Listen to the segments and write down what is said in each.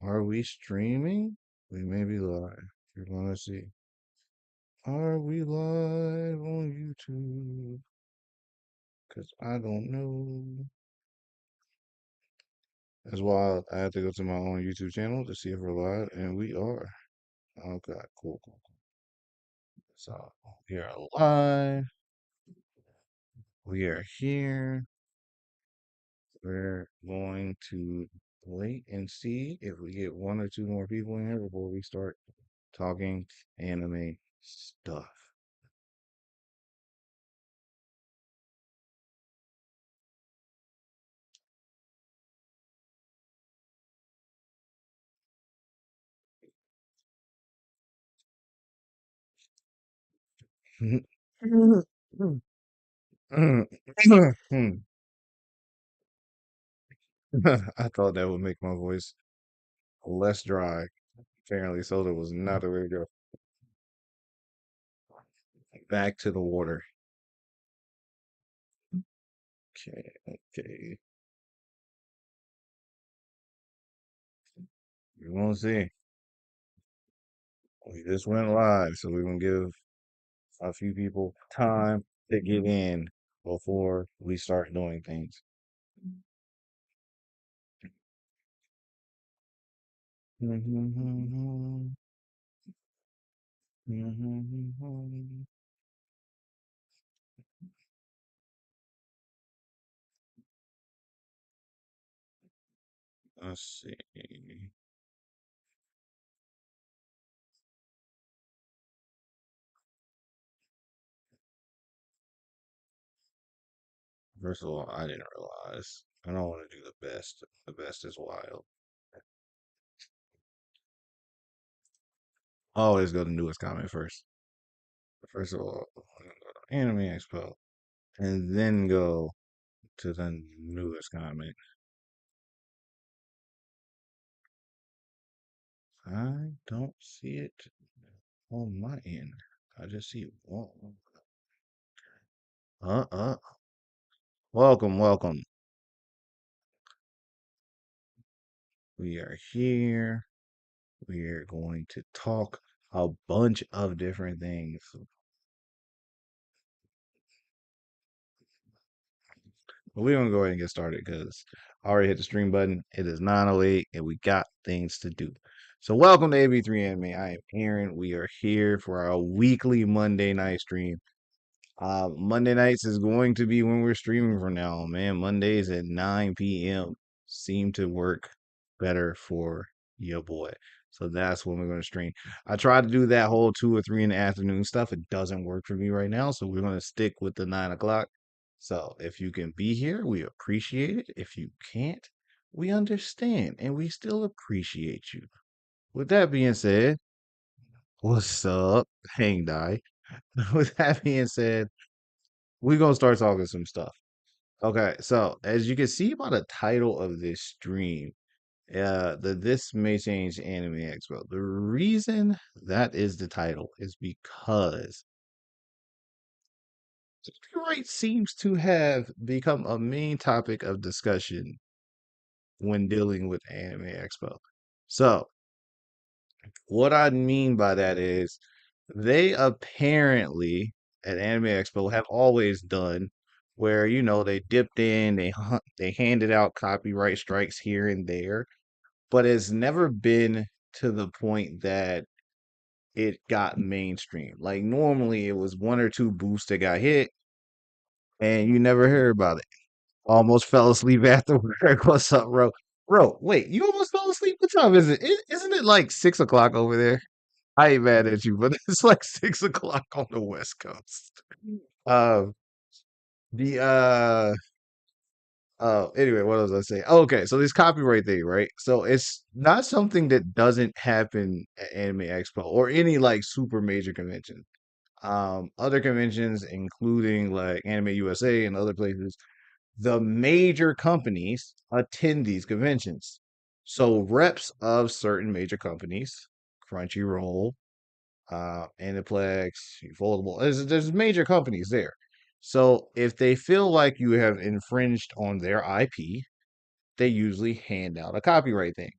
Are we streaming? We may be live. You're gonna see. Are we live on YouTube? Because I don't know. That's why I had to go to my own YouTube channel to see if we're live, and we are. Okay, cool. So we are live. We are here. We're going to wait and see if we get one or two more people in here before we start talking anime stuff. I thought that would make my voice less dry. Apparently, soda was not the way to go. Back to the water. Okay. We won't see. We just went live, so we're gonna give a few people time to get in before we start doing things. Let's see. First of all, I didn't realize. I don't want to do the best. The best is wild. Always go to newest comment first. First of all, I'm gonna go to Anime Expo and then go to the newest comment. I don't see it on my end. I just see one. Uh uh. Welcome. We are here. We are going to talk a bunch of different things. But we're gonna go ahead and get started because I already hit the stream button. It is 9:08 and we got things to do. So welcome to AB3 Anime. I am Aaron. We are here for our weekly Monday night stream. Monday nights is going to be when we're streaming from now on, man. Mondays at 9 p.m. seem to work better for your boy. So that's when we're going to stream. I tried to do that whole 2 or 3 in the afternoon stuff. It doesn't work for me right now. So we're going to stick with the 9 o'clock. So if you can be here, we appreciate it. If you can't, we understand and we still appreciate you. With that being said, what's up, Hang Die? With that being said, we're gonna start talking some stuff. Okay, so as you can see by the title of this stream, the This May Change Anime Expo. The reason that is the title is because copyright seems to have become a main topic of discussion when dealing with Anime Expo. So, what I mean by that is they apparently at Anime Expo have always done where they dipped in, they handed out copyright strikes here and there, but it's never been to the point that it got mainstream. Like normally it was one or two booths that got hit and you never heard about it. Almost fell asleep after work. What's up, bro? Bro, wait, you almost fell asleep? What time is it? Isn't it like 6 o'clock over there? I ain't mad at you, but it's like 6 o'clock on the West Coast. Uh, the anyway, what was I saying? Oh, okay, so this copyright thing, right? So it's not something that doesn't happen at Anime Expo or any like super major convention. Other conventions, including like Anime USA and other places, the major companies attend these conventions. So reps of certain major companies, Crunchyroll, Aniplex, Foldable. There's major companies there. So if they feel like you have infringed on their IP, they usually hand out a copyright thing.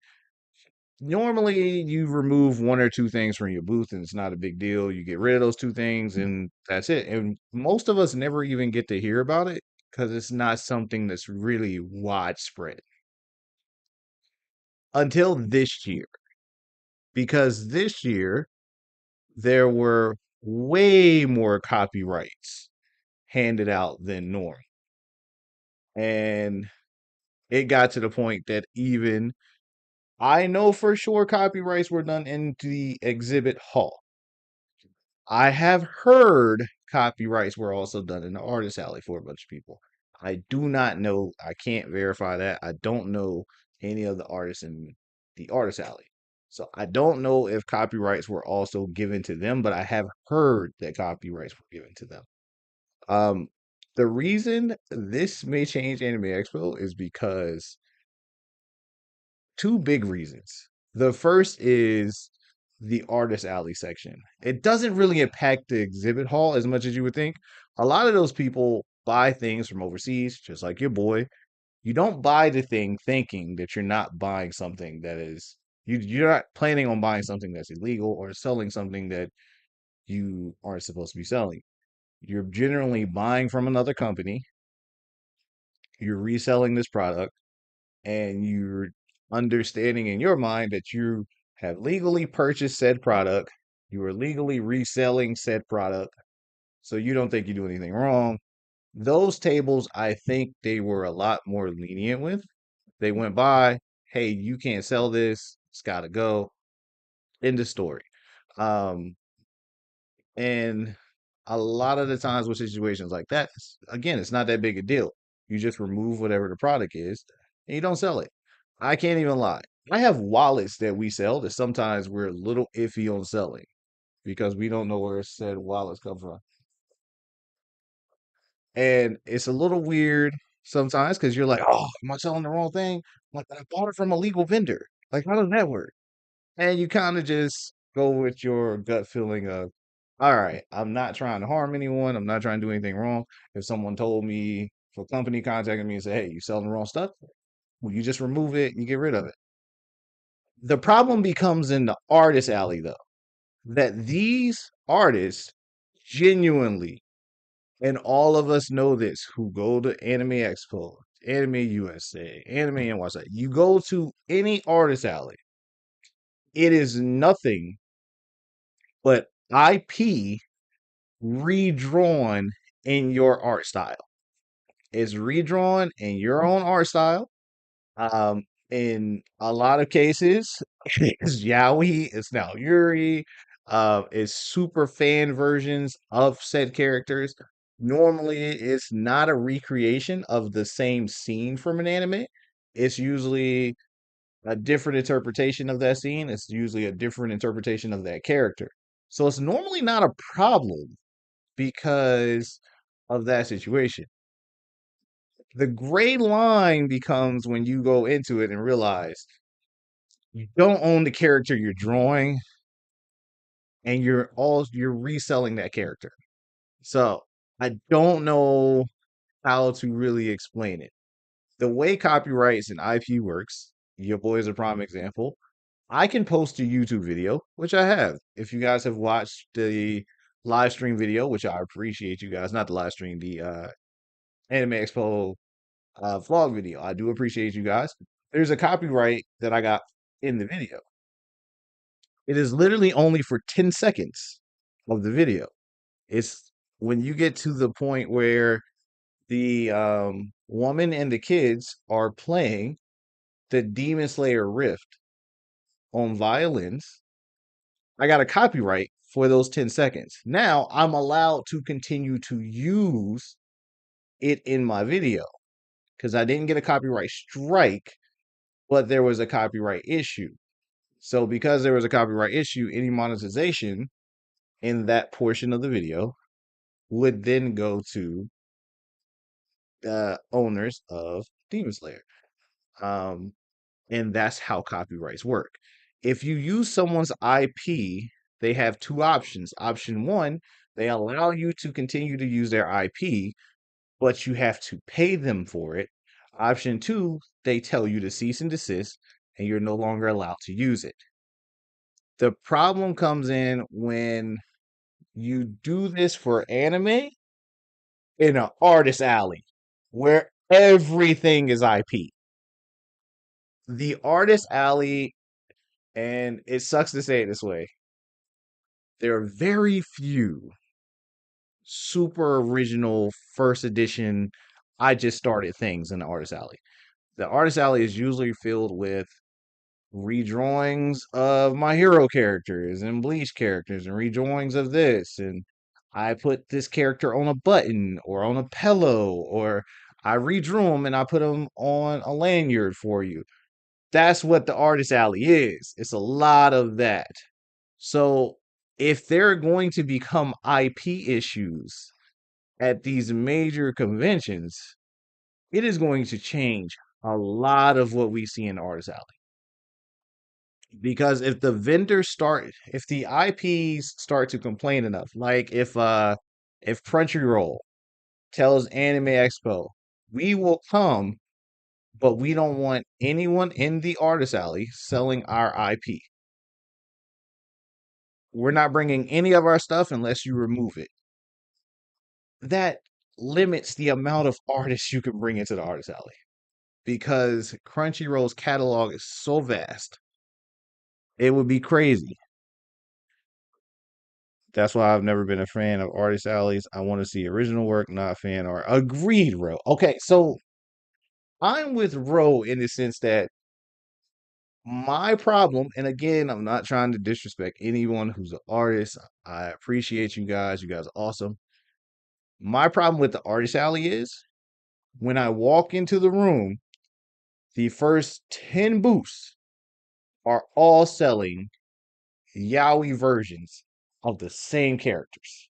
Normally, you remove one or two things from your booth, and it's not a big deal. You get rid of those two things, and that's it. And most of us never even get to hear about it because it's not something that's really widespread until this year. Because this year, there were way more copyrights handed out than normal. And it got to the point that even I know for sure copyrights were done in the exhibit hall. I have heard copyrights were also done in the artist alley for a bunch of people. I do not know. I can't verify that. I don't know any of the artists in the artist alley. So I don't know if copyrights were also given to them, but I have heard that copyrights were given to them. Um, the reason this may change Anime Expo is because two big reasons. The first is the artist alley section. It doesn't really impact the exhibit hall as much as you would think. A lot of those people buy things from overseas, just like your boy. You don't buy the thing thinking that you're not buying something that is you're not planning on buying something that's illegal or selling something that you aren't supposed to be selling. You're generally buying from another company, you're reselling this product, and you're understanding in your mind that you have legally purchased said product, you are legally reselling said product, so you don't think you do anything wrong. Those tables, I think they were a lot more lenient with. They went by, hey, you can't sell this, it's got to go. End of story. Um, and a lot of the times with situations like that, again, it's not that big a deal. You just remove whatever the product is and you don't sell it. I can't even lie. I have wallets that we sell that sometimes we're a little iffy on selling because we don't know where said wallets come from. And it's a little weird sometimes because you're like, oh, am I selling the wrong thing? Like, I bought it from a legal vendor. Like, how does that work? And you kind of just go with your gut feeling of, all right, I'm not trying to harm anyone. I'm not trying to do anything wrong. If someone told me, if a company contacted me and said, hey, you selling the wrong stuff, well, you just remove it and you get rid of it. The problem becomes in the artist alley, though, that these artists genuinely, and all of us know this who go to Anime Expo, Anime USA, Anime NYC, you go to any artist alley, it is nothing but IP redrawn in your art style. It's redrawn in your own art style. Um, in a lot of cases, it's Yaoi, it's now Yuri, it's super fan versions of said characters. Normally, it's not a recreation of the same scene from an anime. It's usually a different interpretation of that scene. It's usually a different interpretation of that character. So it's normally not a problem because of that situation. The gray line becomes when you go into it and realize you don't own the character you're drawing and you're reselling that character. So I don't know how to really explain it. The way copyrights and IP works, your boy is a prime example. I can post a YouTube video, which I have. If you guys have watched the live stream video, which I appreciate you guys, not the live stream, the Anime Expo vlog video. I do appreciate you guys. There's a copyright that I got in the video. It is literally only for 10 seconds of the video. It's when you get to the point where the woman and the kids are playing the Demon Slayer Rift on violins. I got a copyright for those 10 seconds. Now I'm allowed to continue to use it in my video because I didn't get a copyright strike, but there was a copyright issue. So because there was a copyright issue, any monetization in that portion of the video would then go to owners of Demon Slayer. Um, and that's how copyrights work. If you use someone's IP, they have two options. Option one, they allow you to continue to use their IP, but you have to pay them for it. Option two, they tell you to cease and desist and you're no longer allowed to use it. The problem comes in when you do this for anime in an artist alley where everything is IP. The artist alley, and it sucks to say it this way, there are very few super original first edition I just started things in the artist alley. The artist alley is usually filled with redrawings of my hero characters and Bleach characters and redrawings of this, and I put this character on a button or on a pillow, or I redrew them and I put them on a lanyard for you. That's what the artist alley is. It's a lot of that. So if they're going to become IP issues at these major conventions, it is going to change a lot of what we see in the artist alley. Because if the IPs start to complain enough, like if Crunchyroll tells Anime Expo, we will come, but we don't want anyone in the artist alley selling our IP. We're not bringing any of our stuff unless you remove it. That limits the amount of artists you can bring into the artist alley because Crunchyroll's catalog is so vast. It would be crazy. That's why I've never been a fan of artist alleys. I want to see original work, not fan art. Agreed, Ro. Okay, so I'm with Ro in the sense that my problem, and again, I'm not trying to disrespect anyone who's an artist. I appreciate you guys. You guys are awesome. My problem with the artist alley is when I walk into the room, the first 10 booths are all selling yaoi versions of the same characters.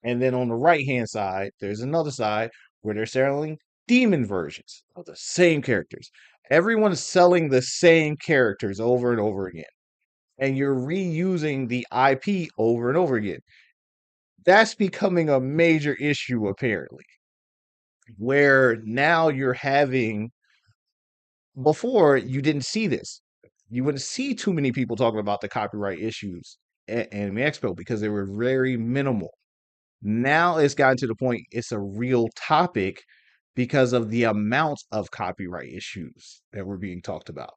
And then on the right hand side, there's another side where they're selling demon versions of the same characters. Everyone's selling the same characters over and over again. And you're reusing the IP over and over again. That's becoming a major issue, apparently, where now you're having, before you didn't see this. You wouldn't see too many people talking about the copyright issues at Anime Expo because they were very minimal. Now it's gotten to the point it's a real topic because of the amount of copyright issues that were being talked about.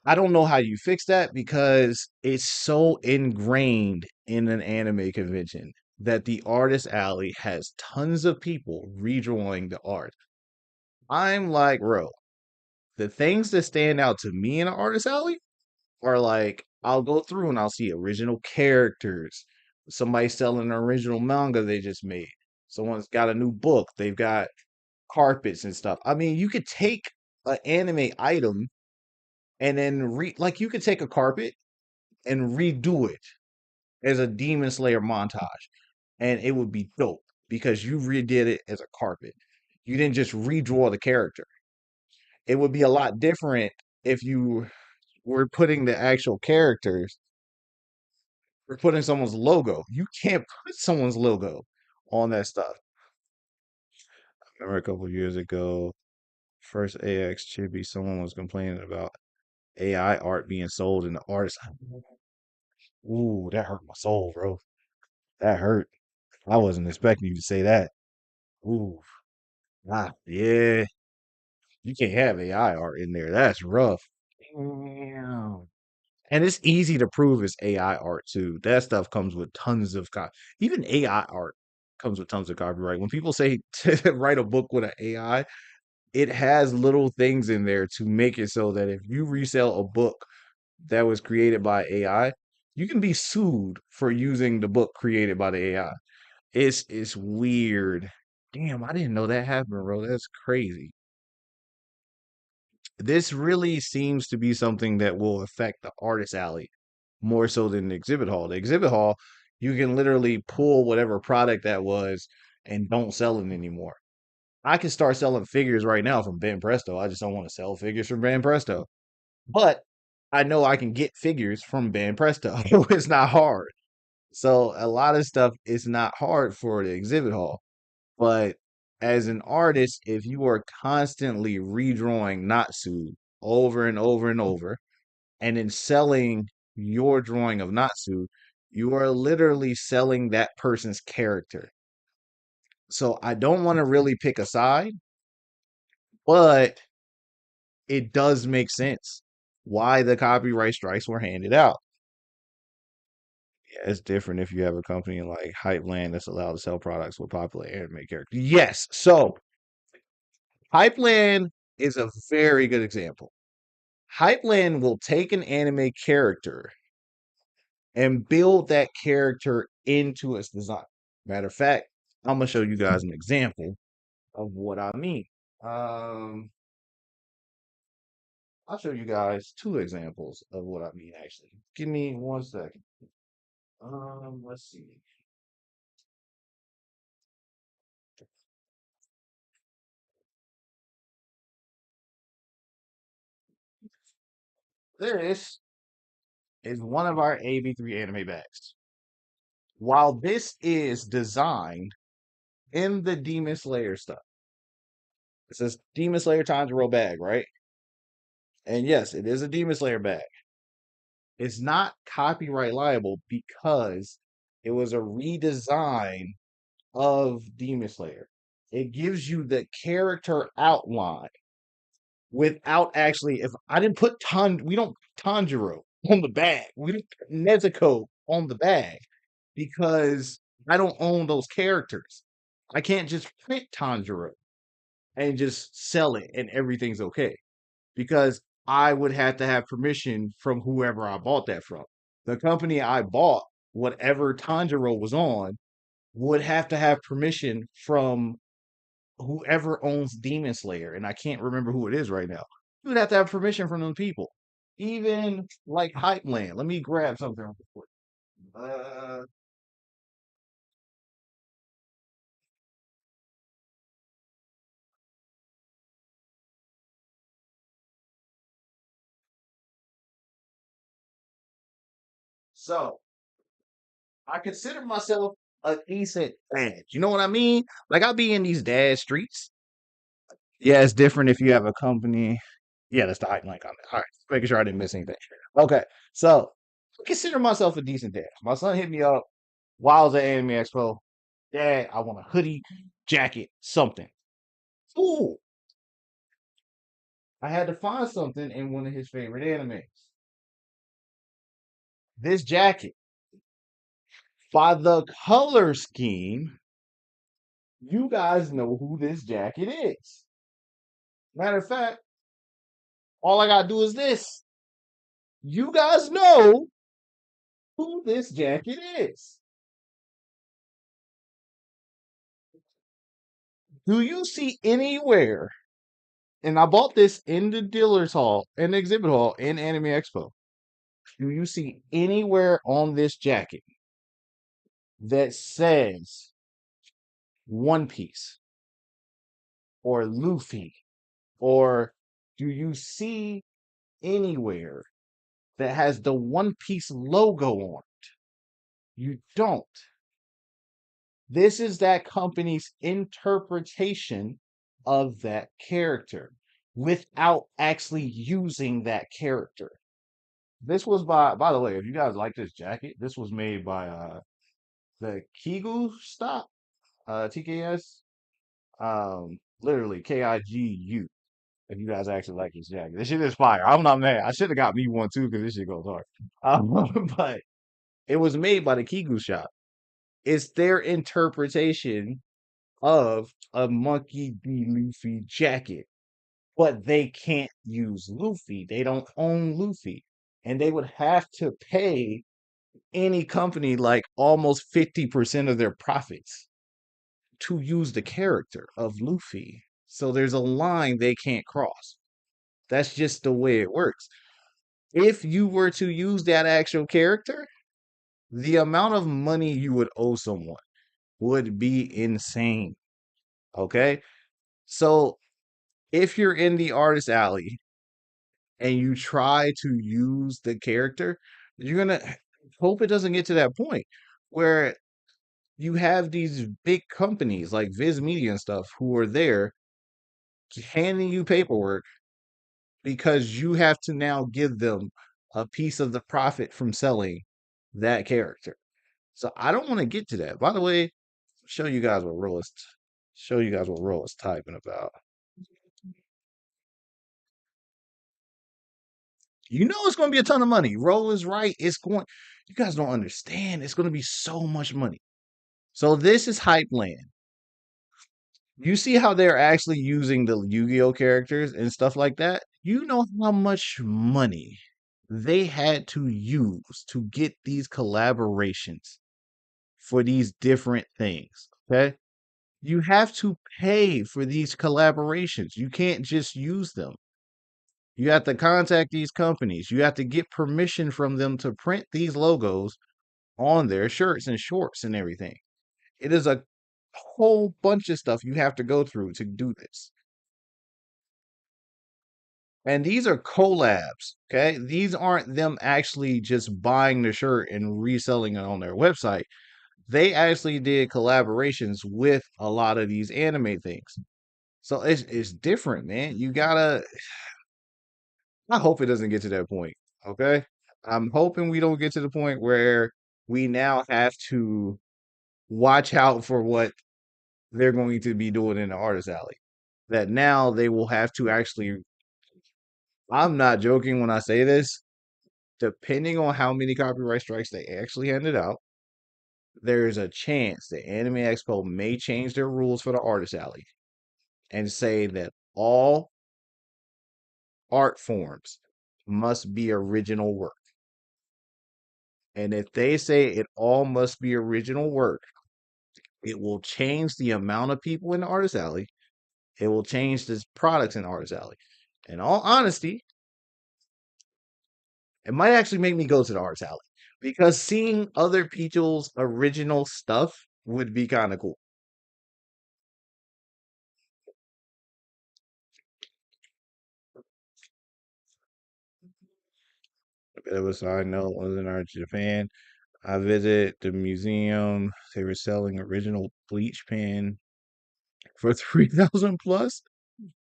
I don't know how you fix that because it's so ingrained in an anime convention that the artist alley has tons of people redrawing the art. I'm like, bro, the things that stand out to me in an artist alley are like I'll go through and I'll see original characters. Somebody selling an original manga they just made. Someone's got a new book. They've got carpets and stuff. I mean, you could take an anime item and then like you could take a carpet and redo it as a Demon Slayer montage, and it would be dope because you redid it as a carpet. You didn't just redraw the character. It would be a lot different if you were putting the actual characters or putting someone's logo. You can't put someone's logo on that stuff. I remember a couple years ago, first AX Chibi, someone was complaining about AI art being sold in the artist. Ooh, that hurt my soul, bro. That hurt. I wasn't expecting you to say that. Ooh, yeah. You can't have AI art in there. That's rough. Damn. And it's easy to prove it's AI art too. That stuff comes with tons of even AI art comes with tons of copyright. When people say to write a book with an AI, it has little things in there to make it so that if you resell a book that was created by AI, you can be sued for using the book created by the AI. It's weird. Damn, I didn't know that happened, bro. That's crazy. This really seems to be something that will affect the artist alley more so than the exhibit hall. The exhibit hall, you can literally pull whatever product that was and don't sell it anymore. I can start selling figures right now from Ben Presto. I just don't want to sell figures from Ben Presto. But I know I can get figures from Ben Presto. It's not hard. So a lot of stuff is not hard for the exhibit hall. But As an artist, if you are constantly redrawing Natsu over and over and over, and then selling your drawing of Natsu, you are literally selling that person's character. So I don't want to really pick a side, but it does make sense why the copyright strikes were handed out. Yeah, it's different if you have a company like Hypeland that's allowed to sell products with popular anime characters. Yes. So Hypeland is a very good example. Hypeland will take an anime character and build that character into its design. Matter of fact, I'm gonna show you guys an example of what I mean. Um, I'll show you guys two examples of what I mean. Actually, give me 1 second. Let's see. This is one of our AB3 anime bags. While this is designed in the Demon Slayer stuff, it says Demon Slayer Tanjiro bag, right? And yes, it is a Demon Slayer bag. It's not copyright liable because it was a redesign of Demon Slayer. It gives you the character outline without actually. If I didn't put we don't put Tanjiro on the bag. We don't put Nezuko on the bag because I don't own those characters. I can't just print Tanjiro and just sell it and everything's okay because I would have to have permission from whoever I bought that from. The company I bought whatever Tanjiro was on would have to have permission from whoever owns Demon Slayer, and I can't remember who it is right now. You would have to have permission from them people. Even like Hype Land. Let me grab something real quick. Uh, so I consider myself a decent dad. You know what I mean? Like I'll be in these dad streets. Yeah, it's different if you have a company. Yeah, that's the Hype Land comment. All right, making sure I didn't miss anything. Okay, so I consider myself a decent dad. My son hit me up while I was at Anime Expo. Dad, I want a hoodie, jacket, something. Ooh, I had to find something in one of his favorite animes. This jacket, by the color scheme, you guys know who this jacket is. Matter of fact, all I gotta do is this. You guys know who this jacket is. Do you see anywhere? And I bought this in the dealer's hall, in the exhibit hall, in Anime Expo. Do you see anywhere on this jacket that says One Piece or Luffy? Or do you see anywhere that has the One Piece logo on it? You don't. This is that company's interpretation of that character without actually using that character. This was by the way, if you guys like this jacket, this was made by the Kigu stop, TKS. Literally KIGU. If you guys actually like this jacket, this shit is fire. I'm not mad. I should have got me one too because this shit goes hard. But it was made by the Kigu shop. It's their interpretation of a Monkey D. Luffy jacket, but they can't use Luffy. They don't own Luffy, and they would have to pay any company like almost 50% of their profits to use the character of Luffy. So there's a line they can't cross. That's just the way it works. If you were to use that actual character, the amount of money you would owe someone would be insane. Okay? So if you're in the artist alley and you try to use the character, you're gonna hope it doesn't get to that point where You have these big companies like Viz Media and stuff who are there handing you paperwork because you have to now give them a piece of the profit from selling that character. So I don't want to get to that. By the way, show you guys what Roll is typing about. You know it's going to be a ton of money. Roll is right. It's going. You guys don't understand. It's going to be so much money. So this is hype land. You see how they're actually using the Yu-Gi-Oh characters and stuff like that? You know how much money they had to use to get these collaborations for these different things. Okay. You have to pay for these collaborations. You can't just use them. You have to contact these companies. You have to get permission from them to print these logos on their shirts and shorts and everything. It is a whole bunch of stuff you have to go through to do this. And these are collabs, okay? These aren't them actually just buying the shirt and reselling it on their website. They actually did collaborations with a lot of these anime things. So it's different, man. You gotta I hope it doesn't get to that point. Okay. I'm hoping we don't get to the point where we now have to watch out for what they're going to be doing in the artist alley. That now they will have to actually, I'm not joking when I say this, depending on how many copyright strikes they actually handed out, there's a chance that Anime Expo may change their rules for the artist alley and say that all art forms must be original work. And if they say it all must be original work, it will change the amount of people in the artist alley. It will change the products in the artist alley. In all honesty, it might actually make me go to the artist alley because seeing other people's original stuff would be kind of cool. A bit of a side note was in our Japan. I visited the museum. They were selling original bleach pen for 3,000 plus.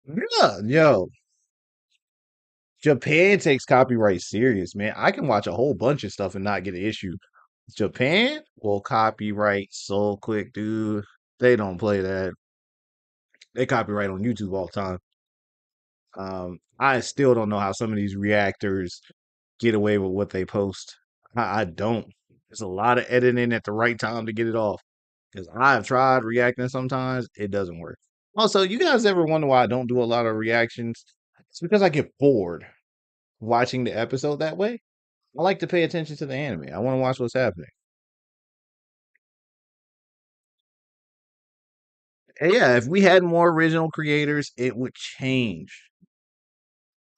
Yeah, yo, Japan takes copyright serious, man. I can watch a whole bunch of stuff and not get an issue. Japan will copyright so quick, dude. They don't play that. They copyright on YouTube all the time. I still don't know how some of these reactors get away with what they post. I don't. There's a lot of editing at the right time to get it off. Because I've tried reacting sometimes, it doesn't work. Also, you guys ever wonder why I don't do a lot of reactions? It's because I get bored watching the episode that way. I like to pay attention to the anime. I want to watch what's happening. And yeah, if we had more original creators, it would change.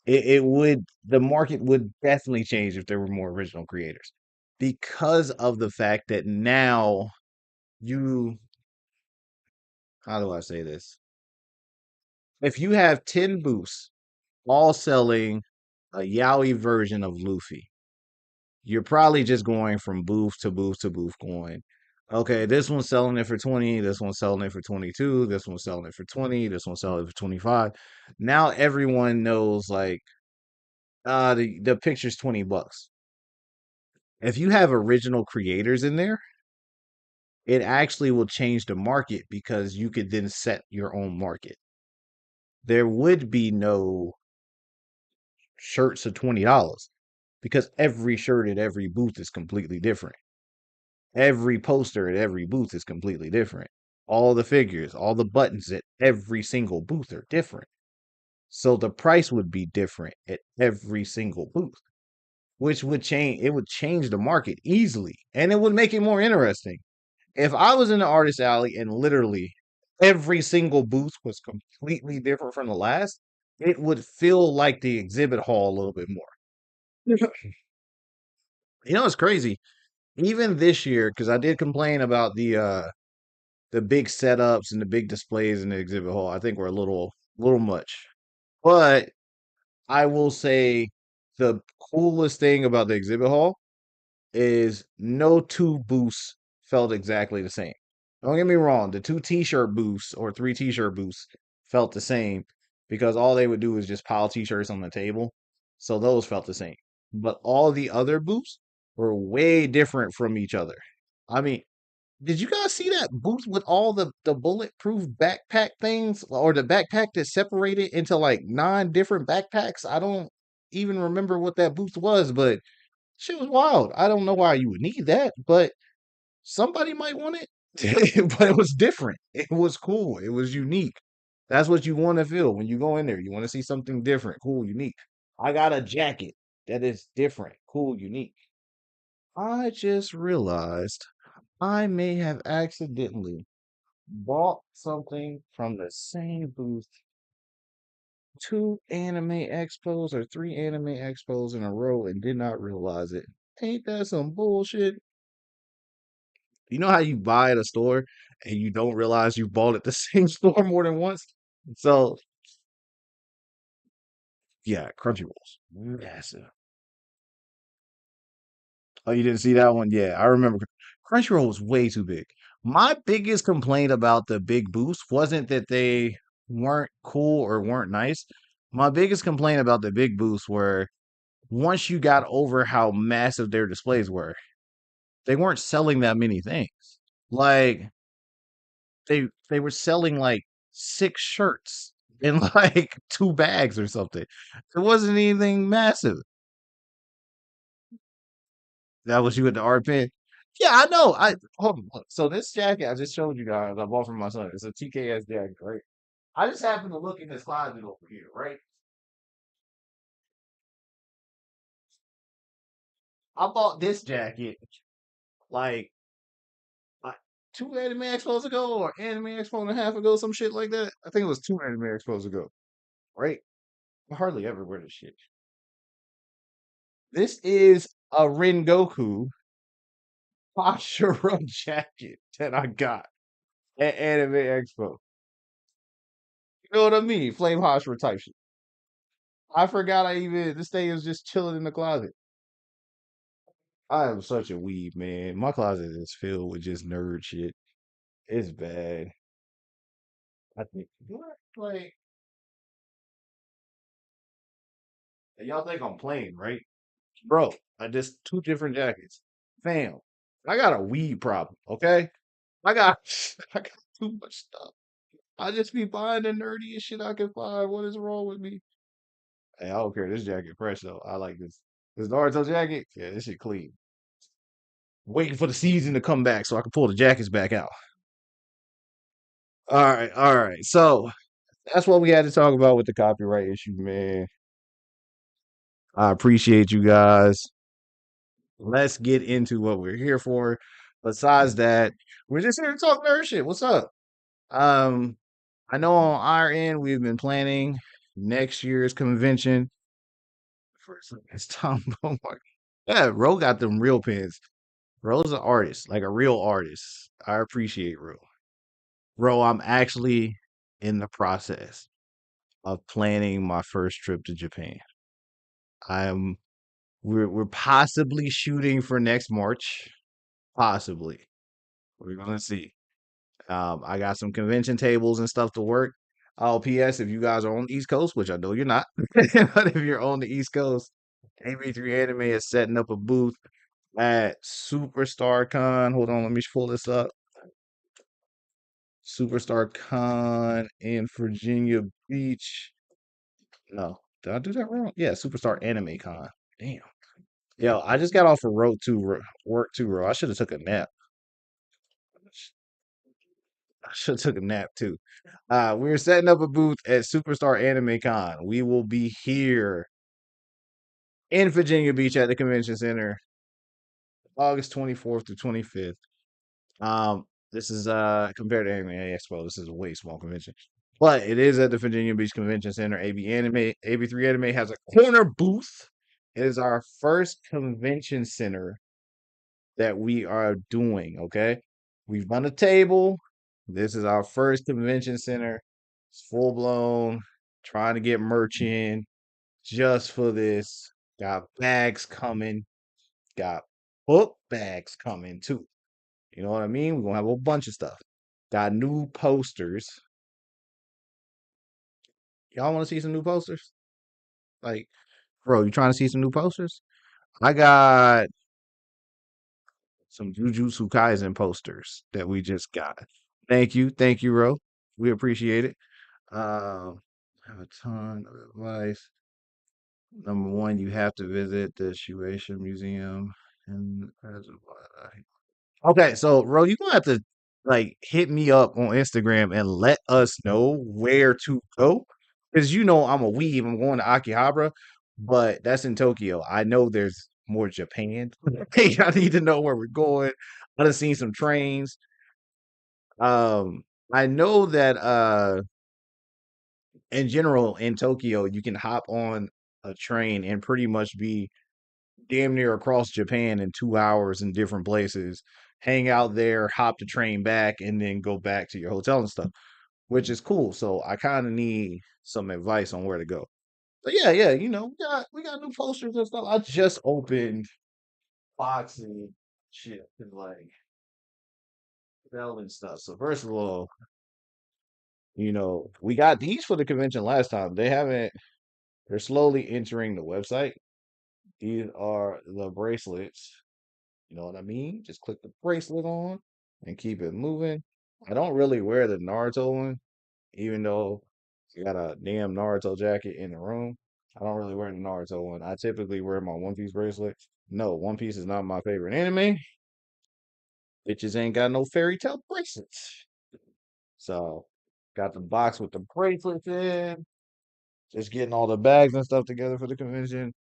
It would, the market would definitely change if there were more original creators because of the fact that now you, how do I say this? If you have 10 booths all selling a yaoi version of Luffy, you're probably just going from booth to booth to booth going, okay, this one's selling it for 20, this one's selling it for 22, this one's selling it for 20, this one's selling it for 25. Now everyone knows like the picture's 20 bucks. If you have original creators in there, it actually will change the market because you could then set your own market. There would be no shirts of $20 because every shirt at every booth is completely different. Every poster at every booth is completely different. All the figures, all the buttons at every single booth are different. So the price would be different at every single booth, which would change it would change the market easily and it would make it more interesting. If I was in the artist alley and literally every single booth was completely different from the last, it would feel like the exhibit hall a little bit more. You know, it's crazy. Even this year, because I did complain about the big setups and the big displays in the exhibit hall. I think were a little much. But I will say the coolest thing about the exhibit hall is no two booths felt exactly the same. Don't get me wrong, the two t-shirt booths or three t-shirt booths felt the same because all they would do is just pile t-shirts on the table. So those felt the same. But all the other booths were way different from each other. I mean, did you guys see that booth with all the bulletproof backpack things or the backpack that separated into like nine different backpacks? I don't even remember what that booth was, but shit was wild. I don't know why you would need that, but somebody might want it. But it was different. It was cool. It was unique. That's what you want to feel when you go in there. You want to see something different, cool, unique. I got a jacket that is different, cool, unique. I just realized I may have accidentally bought something from the same booth two anime expos or three anime expos in a row and did not realize it. Ain't that some bullshit? You know how you buy at a store and you don't realize you bought at the same store more than once? So, yeah, Crunchyrolls. Massive. Oh, you didn't see that one? Yeah, I remember. Crunchyroll was way too big. My biggest complaint about the big booths wasn't that they weren't cool or weren't nice. My biggest complaint about the big booths were once you got over how massive their displays were, they weren't selling that many things. Like they were selling like six shirts in like two bags or something. It wasn't anything massive. That was you at the art pen. Yeah, I know. I hold on. Look. So this jacket I just showed you guys, I bought from my son. It's a TKS jacket, right? I just happened to look in his closet over here, right? I bought this jacket like, like two anime expos ago or anime expo and a half ago, some shit like that. I think it was two anime expos ago, right? I hardly ever wear this shit. This is a Rengoku Hashira jacket that I got at Anime Expo. You know what I mean? Flame Hashira type shit. I forgot I even this thing is just chilling in the closet. I am such a weeb, man. My closet is filled with just nerd shit. It's bad. I think what? Like y'all think I'm playing, right? Bro, I just two different jackets. Fam, I got a weed problem, okay? I got I got too much stuff. I just be buying the nerdiest shit I can find. What is wrong with me? Hey, I don't care. This jacket fresh though. I like this. This Naruto jacket, yeah, this shit clean. Waiting for the season to come back so I can pull the jackets back out. All right, all right. So that's what we had to talk about with the copyright issue, man. I appreciate you guys. Let's get into what we're here for. Besides that, we're just here to talk nerd shit. What's up? Um, I know on our end we've been planning next year's convention. First, it's Tom Beaumont. Yeah, Ro got them real pins. Ro's an artist, like a real artist. I appreciate Ro. Ro, I'm actually in the process of planning my first trip to Japan. I'm we're possibly shooting for next March. Possibly. We're gonna see. I got some convention tables and stuff to work. Oh, P.S. If you guys are on the East Coast, which I know you're not, but if you're on the East Coast, AB3 Anime is setting up a booth at Superstar Con. Hold on, let me pull this up. Superstar Con in Virginia Beach. No, did I do that wrong? Yeah, Superstar Anime Con. Damn. Yo, I just got off of work too, bro. I should have took a nap. I should have took a nap too. We're setting up a booth at Superstar Anime Con. We will be here in Virginia Beach at the convention center, August 24th to 25th. This is compared to Anime Expo, this is a way small convention. But it is at the Virginia Beach Convention Center. AB3 Anime has a corner booth. It is our first convention center that we are doing. Okay, we've done a table. This is our first convention center. It's full blown. Trying to get merch in just for this. Got bags coming. Got book bags coming too. You know what I mean? We're gonna have a bunch of stuff. Got new posters. Y'all want to see some new posters? Like, bro, you trying to see some new posters? I got some Jujutsu Kaisen posters that we just got. Thank you, Ro. We appreciate it. Have a ton of advice. Number one, you have to visit the Shueisha Museum. And okay, so Ro, you gonna have to like hit me up on Instagram and let us know where to go. Because you know I'm a weeb, I'm going to Akihabara, but that's in Tokyo. I know there's more Japan. Hey, I need to know where we're going. I done seen some trains. Um, I know that in general in Tokyo you can hop on a train and pretty much be damn near across Japan in 2 hours in different places, hang out there, hop the train back, and then go back to your hotel and stuff, which is cool. So I kind of need some advice on where to go. But yeah, yeah, we got new posters and stuff. I just opened boxing shit and like selling stuff. So first of all, we got these for the convention last time. They're slowly entering the website. These are the bracelets. You know what I mean? Just click the bracelet on and keep it moving. I don't really wear the Naruto one, even though I got a damn Naruto jacket in the room. I don't really wear the Naruto one. I typically wear my One Piece bracelet. No, One Piece is not my favorite anime. Bitches ain't got no fairy tale bracelets. So, got the box with the bracelets in. Just getting all the bags and stuff together for the convention.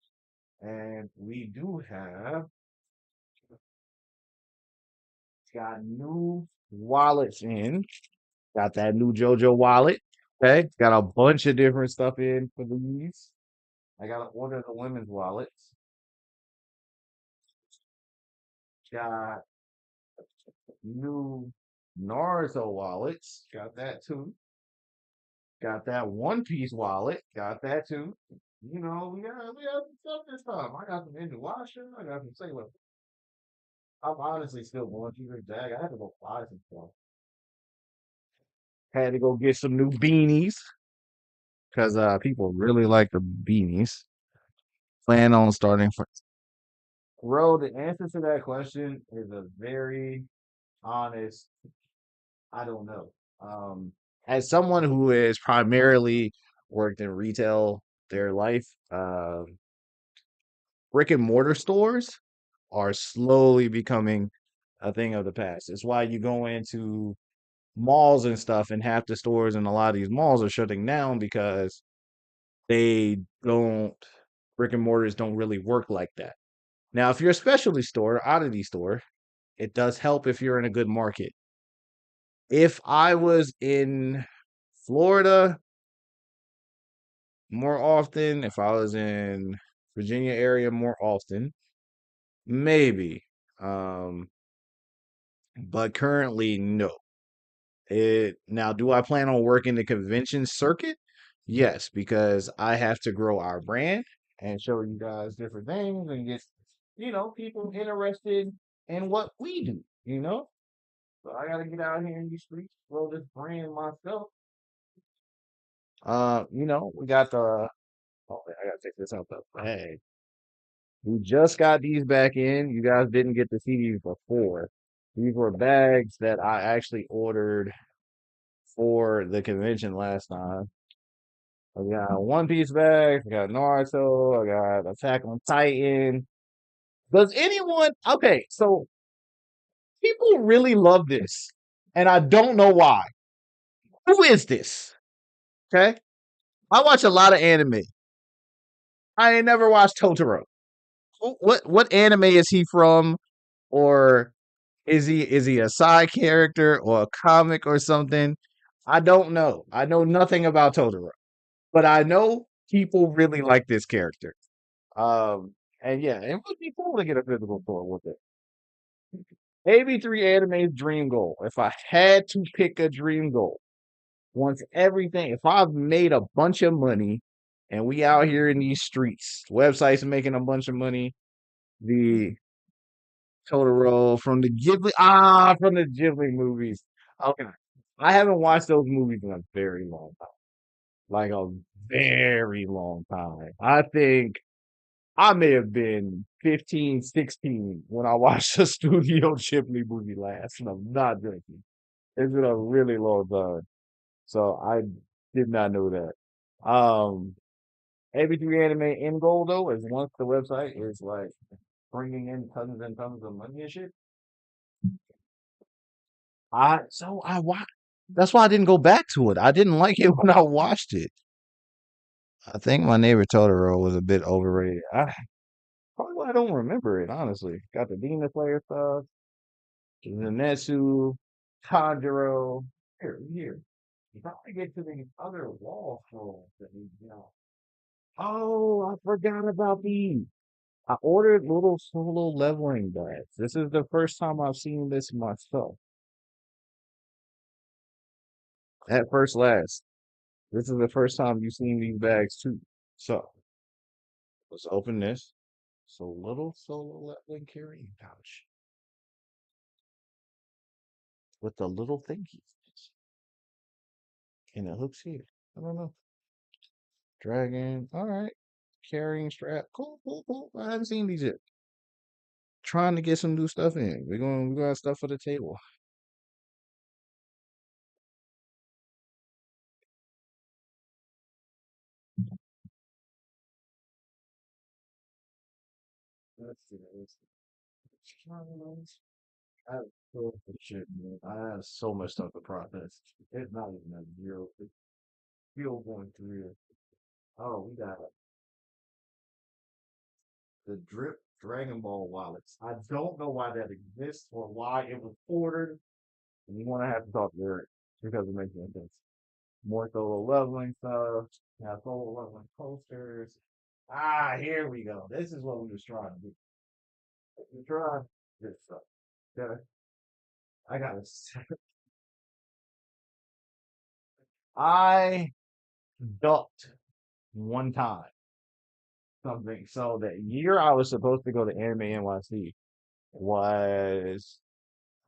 And we do have got new wallets in. Got that new JoJo wallet. Okay. Got a bunch of different stuff in for these. I gotta order the women's wallets. Got new Naruto wallets. Got that too. Got that One Piece wallet. Got that too. We got some stuff this time. I got some Inuyasha. I got some Sailor. I'm honestly still going through the bag. I had to go buy some stuff. Had to go get some new beanies because people really like the beanies. Plan on starting for Bro, the answer to that question is a very honest, I don't know. As someone who has primarily worked in retail their life, brick and mortar stores are slowly becoming a thing of the past. It's why you go into malls and stuff, and half the stores in a lot of these malls are shutting down because they don't, brick and mortars don't really work like that. Now, if you're a specialty store, oddity store, it does help if you're in a good market. If I was in Florida more often, if I was in Virginia area more often, maybe. Um, but currently, no. It now, do I plan on working the convention circuit? Yes, because I have to grow our brand and show you guys different things and get, people interested in what we do. So I gotta get out here in these streets, grow this brand myself. We got the oh, I gotta take this out the bag. We just got these back in. You guys didn't get to see these before. These were bags that I actually ordered for the convention last time. I got One Piece bags, I got Naruto, I got Attack on Titan. Does anyone okay, so people really love this, and I don't know why. Who is this? Okay. I watch a lot of anime. I ain't never watched Totoro. What anime is he from? Or is he a side character or a comic or something? I don't know. I know nothing about Totoro, but I know people really like this character. Um, and yeah, it would be cool to get a physical tour with it. AB3 Anime's dream goal. If I had to pick a dream goal, if I've made a bunch of money and we out here in these streets, websites making a bunch of money, the Totoro from the Ghibli movies. Okay. I haven't watched those movies in a very long time. Like a very long time. I think I may have been 15, 16 when I watched a Studio Ghibli movie last, and I'm not joking. It's been a really long time. So I did not know that. AB3 Anime in goal though is once the website is like bringing in tons and tons of money and shit. I watched. That's why I didn't go back to it. I didn't like it when I watched it. I think my neighbor Totoro was a bit overrated. Probably why I don't remember it, honestly. Got the Demon Slayer stuff, Zenetsu, Tanjiro. Here. If I get to the other wall scrolls that we got. Oh, I forgot about these. I ordered little solo leveling bags. This is the first time I've seen this myself. At first last. This is the first time you've seen these bags too. So let's open this. So little solo leveling carrying pouch with the little thingies. And it hooks here. I don't know. Dragon. All right. Carrying strap. Cool, cool, cool. I haven't seen these yet. Trying to get some new stuff in. We got stuff for the table. Let's see. Let's see. I have so much shit, man. I have so much stuff to process. It's not even a zero. It's still going through it. Oh, we got the drip Dragon Ball wallets. I don't know why that exists or why it was ordered. And you want to have to talk to Eric because it makes no sense. More solo leveling stuff. Now solo leveling posters. Ah, here we go. This is what we was trying to do. We tried this stuff. Yeah, I got it. I ducked one time something. So the year I was supposed to go to Anime NYC was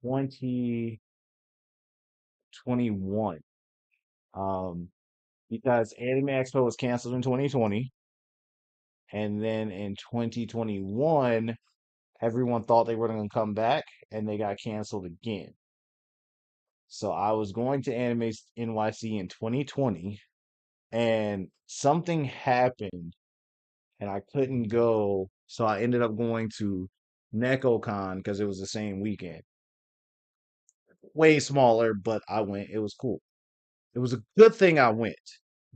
2021. Um, because Anime Expo was canceled in 2020, and then in 2021, everyone thought they were going to come back, and they got canceled again. So I was going to Anime NYC in 2020, and something happened, and I couldn't go. So I ended up going to NecoCon because it was the same weekend. Way smaller, but I went. It was cool. It was a good thing I went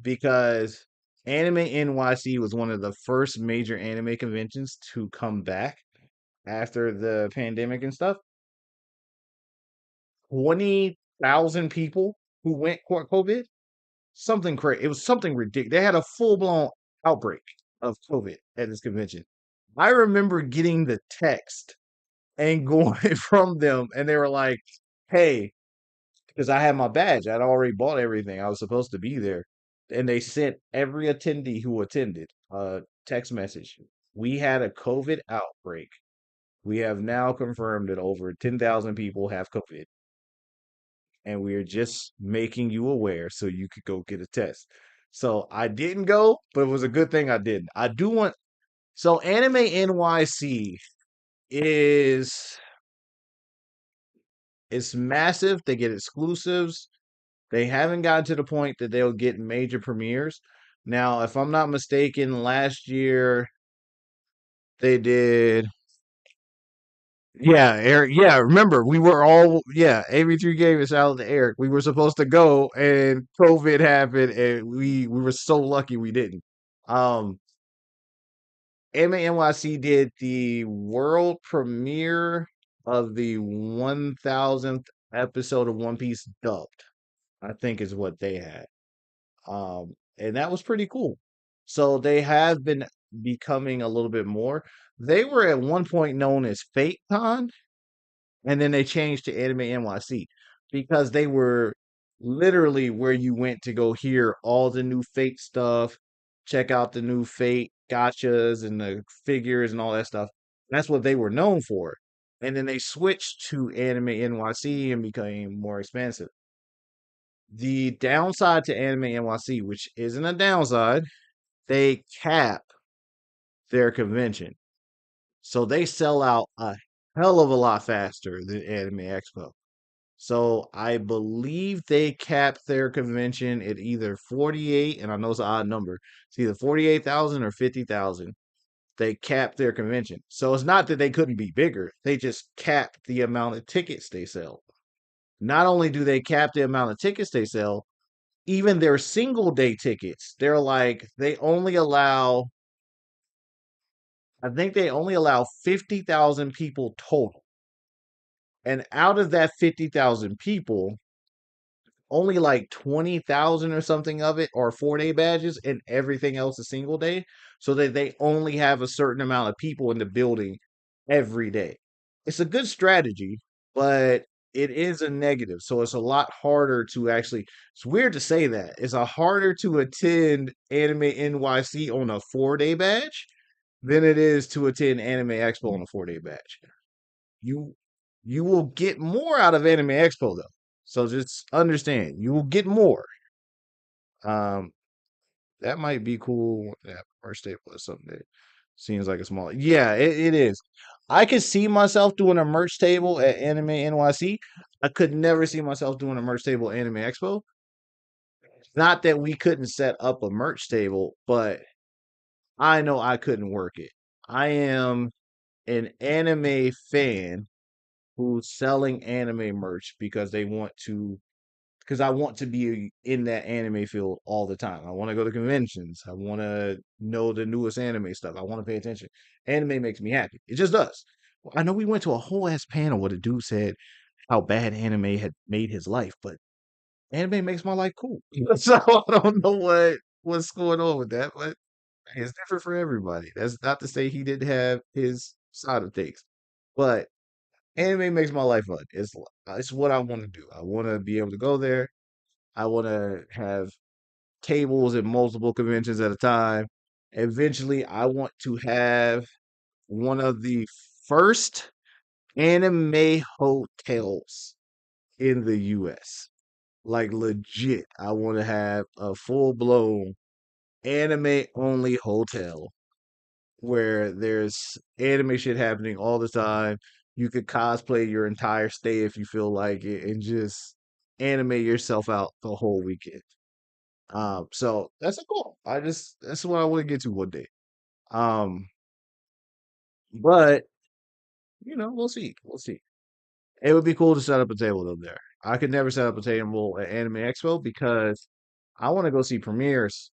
because Anime NYC was one of the first major anime conventions to come back after the pandemic and stuff. 20,000 people who went caught COVID. Something crazy. It was something ridiculous. They had a full blown outbreak of COVID at this convention. I remember getting the text and going from them, and they were like, "Hey," because I had my badge. I'd already bought everything. I was supposed to be there. And they sent every attendee who attended a text message. We had a COVID outbreak. We have now confirmed that over 10,000 people have COVID. And we are just making you aware so you could go get a test. So I didn't go, but it was a good thing I didn't. I do want so Anime NYC is it's massive. They get exclusives. They haven't gotten to the point that they'll get major premieres. Now, if I'm not mistaken, last year they did. Yeah, Eric. Yeah, remember we were all AB3 gave us out to Eric. We were supposed to go, and COVID happened, and we were so lucky we didn't. Um, Anime NYC did the world premiere of the 1,000th episode of One Piece dubbed. I think is what they had. And that was pretty cool. So they have been becoming a little bit more. They were at one point known as FateCon, and then they changed to Anime NYC because they were literally where you went to go hear all the new Fate stuff, check out the new Fate gotchas and the figures and all that stuff. That's what they were known for. And then they switched to Anime NYC and became more expensive. The downside to Anime NYC, which isn't a downside, they cap their convention. So they sell out a hell of a lot faster than Anime Expo. So I believe they capped their convention at either 48, and I know it's an odd number. It's either 48,000 or 50,000. They capped their convention. So it's not that they couldn't be bigger. They just capped the amount of tickets they sell. Not only do they cap the amount of tickets they sell, even their single day tickets, they're like, they only allow, I think they only allow 50,000 people total. And out of that 50,000 people, only like 20,000 or something of it are 4 day badges, and everything else is single day. So that they only have a certain amount of people in the building every day. It's a good strategy, but it is a negative. So it's a lot harder to actually, it's weird to say that. It's a harder to attend Anime NYC on a 4 day badge than it is to attend Anime Expo on a 4 day badge. You you will get more out of Anime Expo though. So just understand, you will get more. Um, that might be cool. Yeah, first table or something that seems like a small. Yeah, it is. I could see myself doing a merch table at Anime NYC. I could never see myself doing a merch table at Anime Expo. Not that we couldn't set up a merch table, but I know I couldn't work it. I am an anime fan who's selling anime merch because they want to, because I want to be in that anime field all the time. I want to go to conventions. I want to know the newest anime stuff. I want to pay attention. Anime makes me happy. It just does. I know we went to a whole ass panel where the dude said how bad anime had made his life, but anime makes my life cool. So I don't know what's going on with that, but it's different for everybody. That's not to say he didn't have his side of things, but anime makes my life fun. It's what I want to do. I want to be able to go there. I want to have tables at multiple conventions at a time. Eventually, I want to have one of the first anime hotels in the US. Like legit, I want to have a full blown anime only hotel where there's anime shit happening all the time. You could cosplay your entire stay if you feel like it and just anime yourself out the whole weekend. So that's a goal. That's what I want to get to one day. Um, but we'll see. We'll see. It would be cool to set up a table though there. I could never set up a table at Anime Expo because I want to go see premieres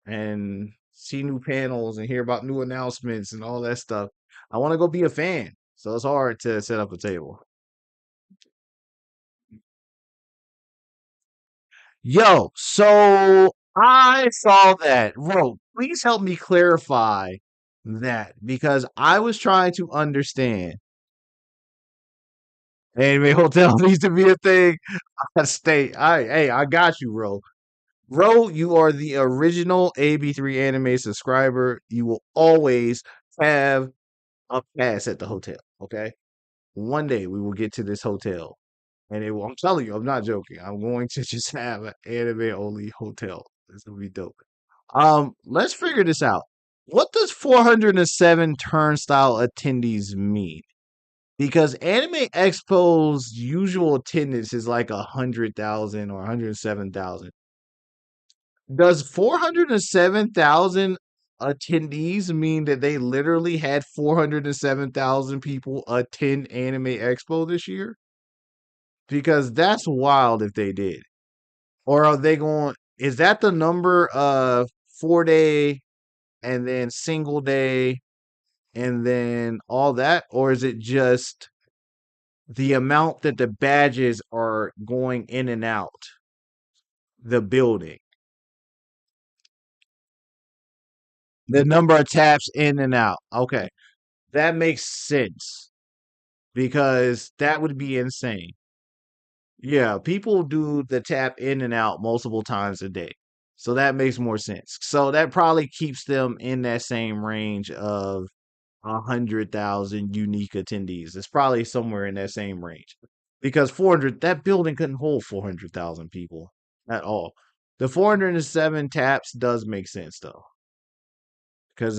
and see new panels and hear about new announcements and all that stuff. I want to go be a fan. So it's hard to set up a table. Yo, so I saw that. Bro, please help me clarify that because I was trying to understand. Anime hotel needs to be a thing. I stay. Hey, I got you, bro. Bro, you are the original AB3 anime subscriber. You will always have a pass at the hotel. Okay. One day we will get to this hotel. And I'm telling you, I'm not joking. I'm going to just have an anime only hotel. This will be dope. Let's figure this out. What does 407 turnstile attendees mean? Because Anime Expo's usual attendance is like 100,000 or 107,000. Does 407,000 attendees mean that they literally had 407,000 people attend Anime Expo this year? Because that's wild if they did. Or are they going, is that the number of 4 day and then single day and then all that? Or is it just the amount that the badges are going in and out the building? The number of taps in and out. Okay. That makes sense because that would be insane. Yeah, people do the tap in and out multiple times a day. So that makes more sense. So that probably keeps them in that same range of 100,000 unique attendees. It's probably somewhere in that same range. Because 400, that building couldn't hold 400,000 people. at all. The 407 taps does make sense though, because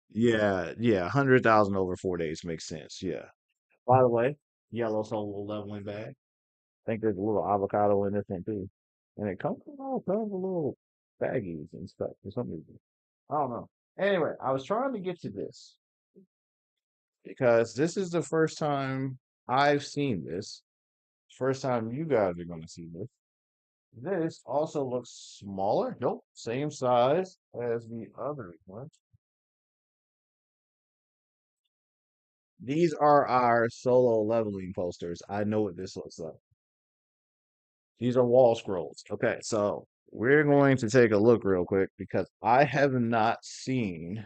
yeah, yeah, 100,000 over 4 days makes sense. Yeah. By the way, yellow solo leveling bag. I think there's a little avocado in this one too, and it comes with all kinds of little baggies and stuff for some reason. I don't know. Anyway, I was trying to get to this because this is the first time I've seen this. First time you guys are going to see this. This also looks smaller. Nope, same size as the other one. These are our solo leveling posters. I know what this looks like. These are wall scrolls. Okay, so we're going to take a look real quick because I have not seen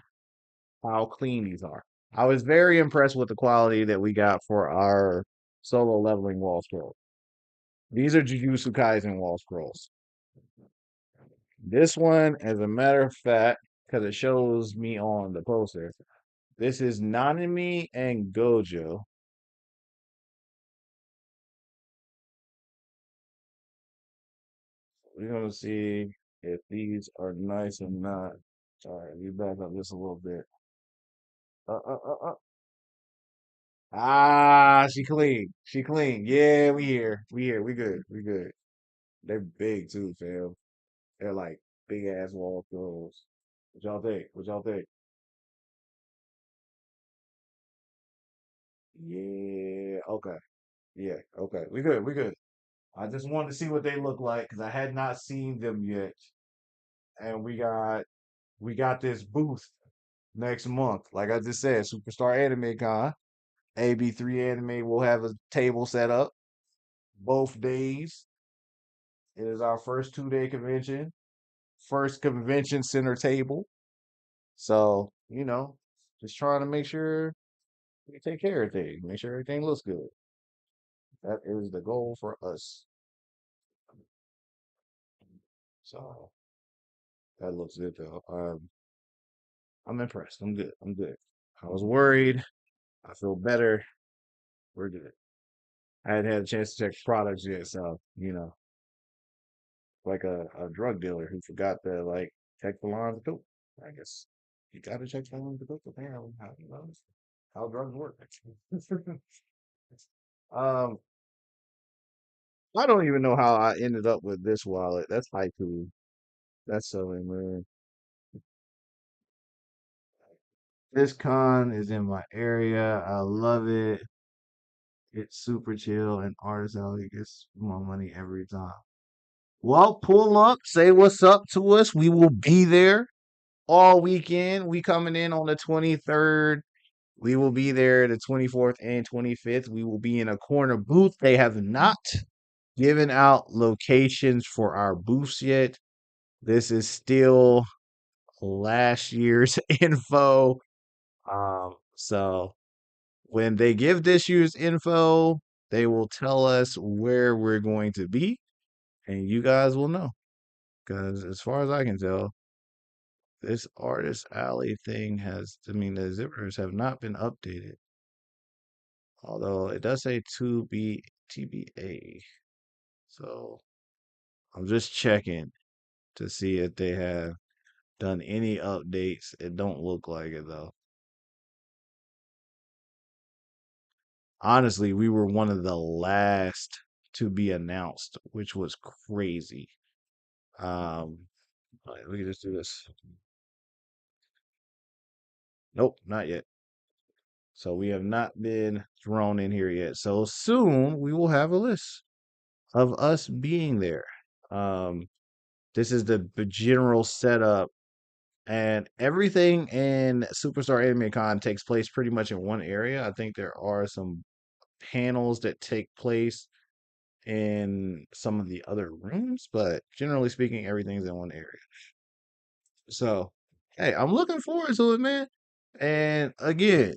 how clean these are. I was very impressed with the quality that we got for our solo leveling wall scrolls. These are Jujutsu Kaisen wall scrolls. This one, as a matter of fact, because it shows me on the poster, this is Nanami and Gojo. We're gonna see if these are nice or not. Sorry, we back up just a little bit. Uh, uh, uh. Ah, she clean. She clean. Yeah, we here. We here. We good. We good. They're big too, fam. They're like big ass wall clothes. What y'all think? What y'all think? Yeah. Okay. Yeah. Okay. We good. We good. I just wanted to see what they look like because I had not seen them yet. And we got this booth next month. Like I just said, Superstar Anime Con. AB3 Anime will have a table set up both days. It is our first 2 day convention, first convention center table. So, just trying to make sure we take care of things, make sure everything looks good. That is the goal for us. So that looks good though. I'm impressed. I'm good. I'm good. I was worried. I feel better. We're good. I hadn't had a chance to check products yet, so like a drug dealer who forgot to like check the lines of coke. I guess you gotta check the lines of coke apparently. How drugs work. um, I don't even know how I ended up with this wallet. That's haiku. That's silly, man. This con is in my area. I love it. It's super chill and artist alley gets more money every time. Well, pull up, say what's up to us. We will be there all weekend. We coming in on the 23rd. We will be there the 24th and 25th. We will be in a corner booth. They have not given out locations for our booths yet. This is still last year's info. So when they give this year's info, they will tell us where we're going to be, and you guys will know. Because as far as I can tell, this artist alley thing I mean, the zippers have not been updated. Although it does say to be TBA. So I'm just checking to see if they have done any updates. It don't look like it though. Honestly, we were one of the last to be announced, which was crazy. We can just do this. Nope, not yet. So we have not been thrown in here yet. So soon we will have a list of us being there. Um, this is the general setup, and everything in Superstar Anime Con takes place pretty much in one area. I think there are some panels that take place in some of the other rooms, but generally speaking, everything's in one area. So, hey, I'm looking forward to it, man. And again,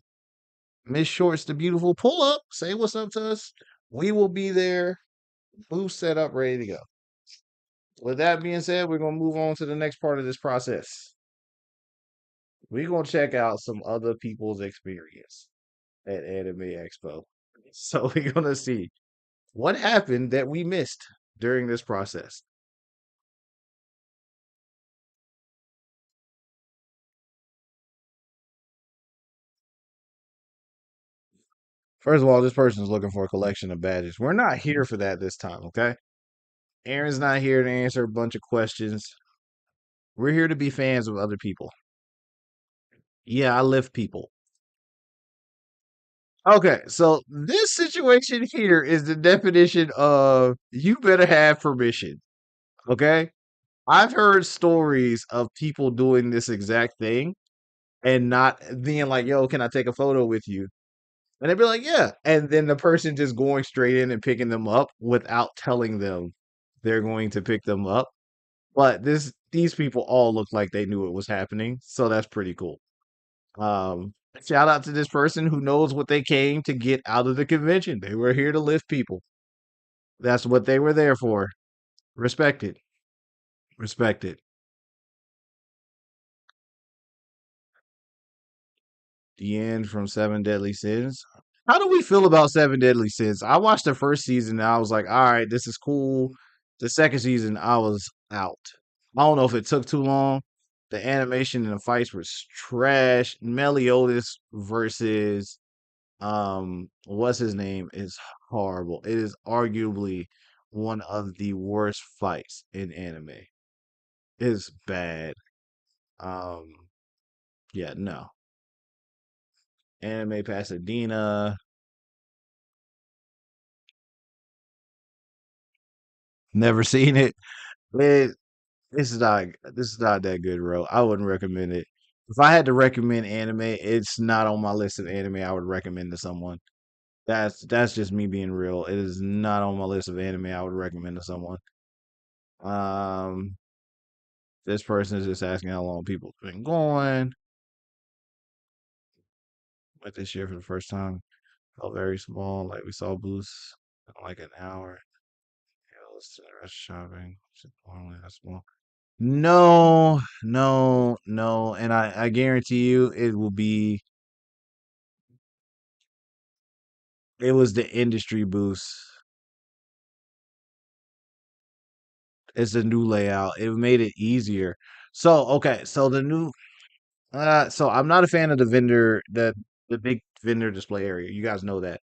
Miss Shorts, the beautiful, pull up, say what's up to us. We will be there, booth set up, ready to go. With that being said, we're gonna move on to the next part of this process. We're gonna check out some other people's experience at Anime Expo. So we're gonna see What happened that we missed during this process? First of all, this person is looking for a collection of badges. We're not here for that this time, okay? Aaron's not here to answer a bunch of questions. We're here to be fans of other people. Yeah, I lift people. Okay, so this situation here is the definition of you better have permission. Okay? I've heard stories of people doing this exact thing and not being like, yo, can I take a photo with you? And they'd be like, yeah. And then the person just going straight in and picking them up without telling them they're going to pick them up. But these people all look like they knew it was happening. So that's pretty cool. Um, Shout out to this person who knows what they came to get out of the convention. They were here to lift people. That's what they were there for. Respect it. Respect it. The end from Seven Deadly Sins. How do we feel about Seven Deadly Sins? I watched the first season and I was like, all right, this is cool. The second season, I was out. I don't know if it took too long. The animation and the fights was trash. Meliodas versus what's his name is horrible. It is arguably one of the worst fights in anime. It's bad. Um yeah, no. Anime Pasadena. Never seen it. Man, this is not that good, bro. I wouldn't recommend it. If I had to recommend anime, it's not on my list of anime I would recommend to someone. That's just me being real. It is not on my list of anime I would recommend to someone. Um, this person is just asking how long people's been going. Went this year for the first time. Felt very small. Like we saw boosts in like an hour. Yeah, let's do the rest shopping. Only that small. No, no, no. And I guarantee you it was the industry boost. It's a new layout. It made it easier. So, okay, so so I'm not a fan of the big vendor display area. You guys know that.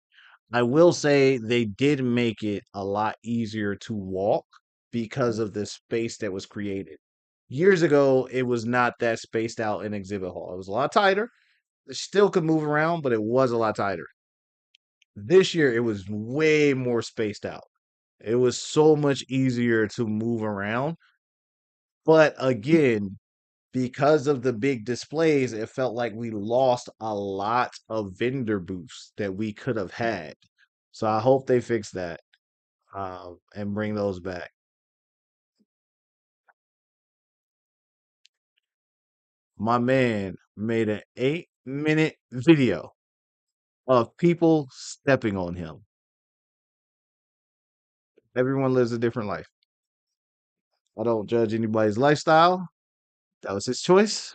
I will say they did make it a lot easier to walk because of the space that was created. Years ago, it was not that spaced out in exhibit hall. It was a lot tighter. It still could move around, but it was a lot tighter. This year, it was way more spaced out. It was so much easier to move around. But again, because of the big displays, it felt like we lost a lot of vendor booths that we could have had. So I hope they fix that and bring those back. My man made an 8-minute video of people stepping on him. Everyone lives a different life. I don't judge anybody's lifestyle. That was his choice.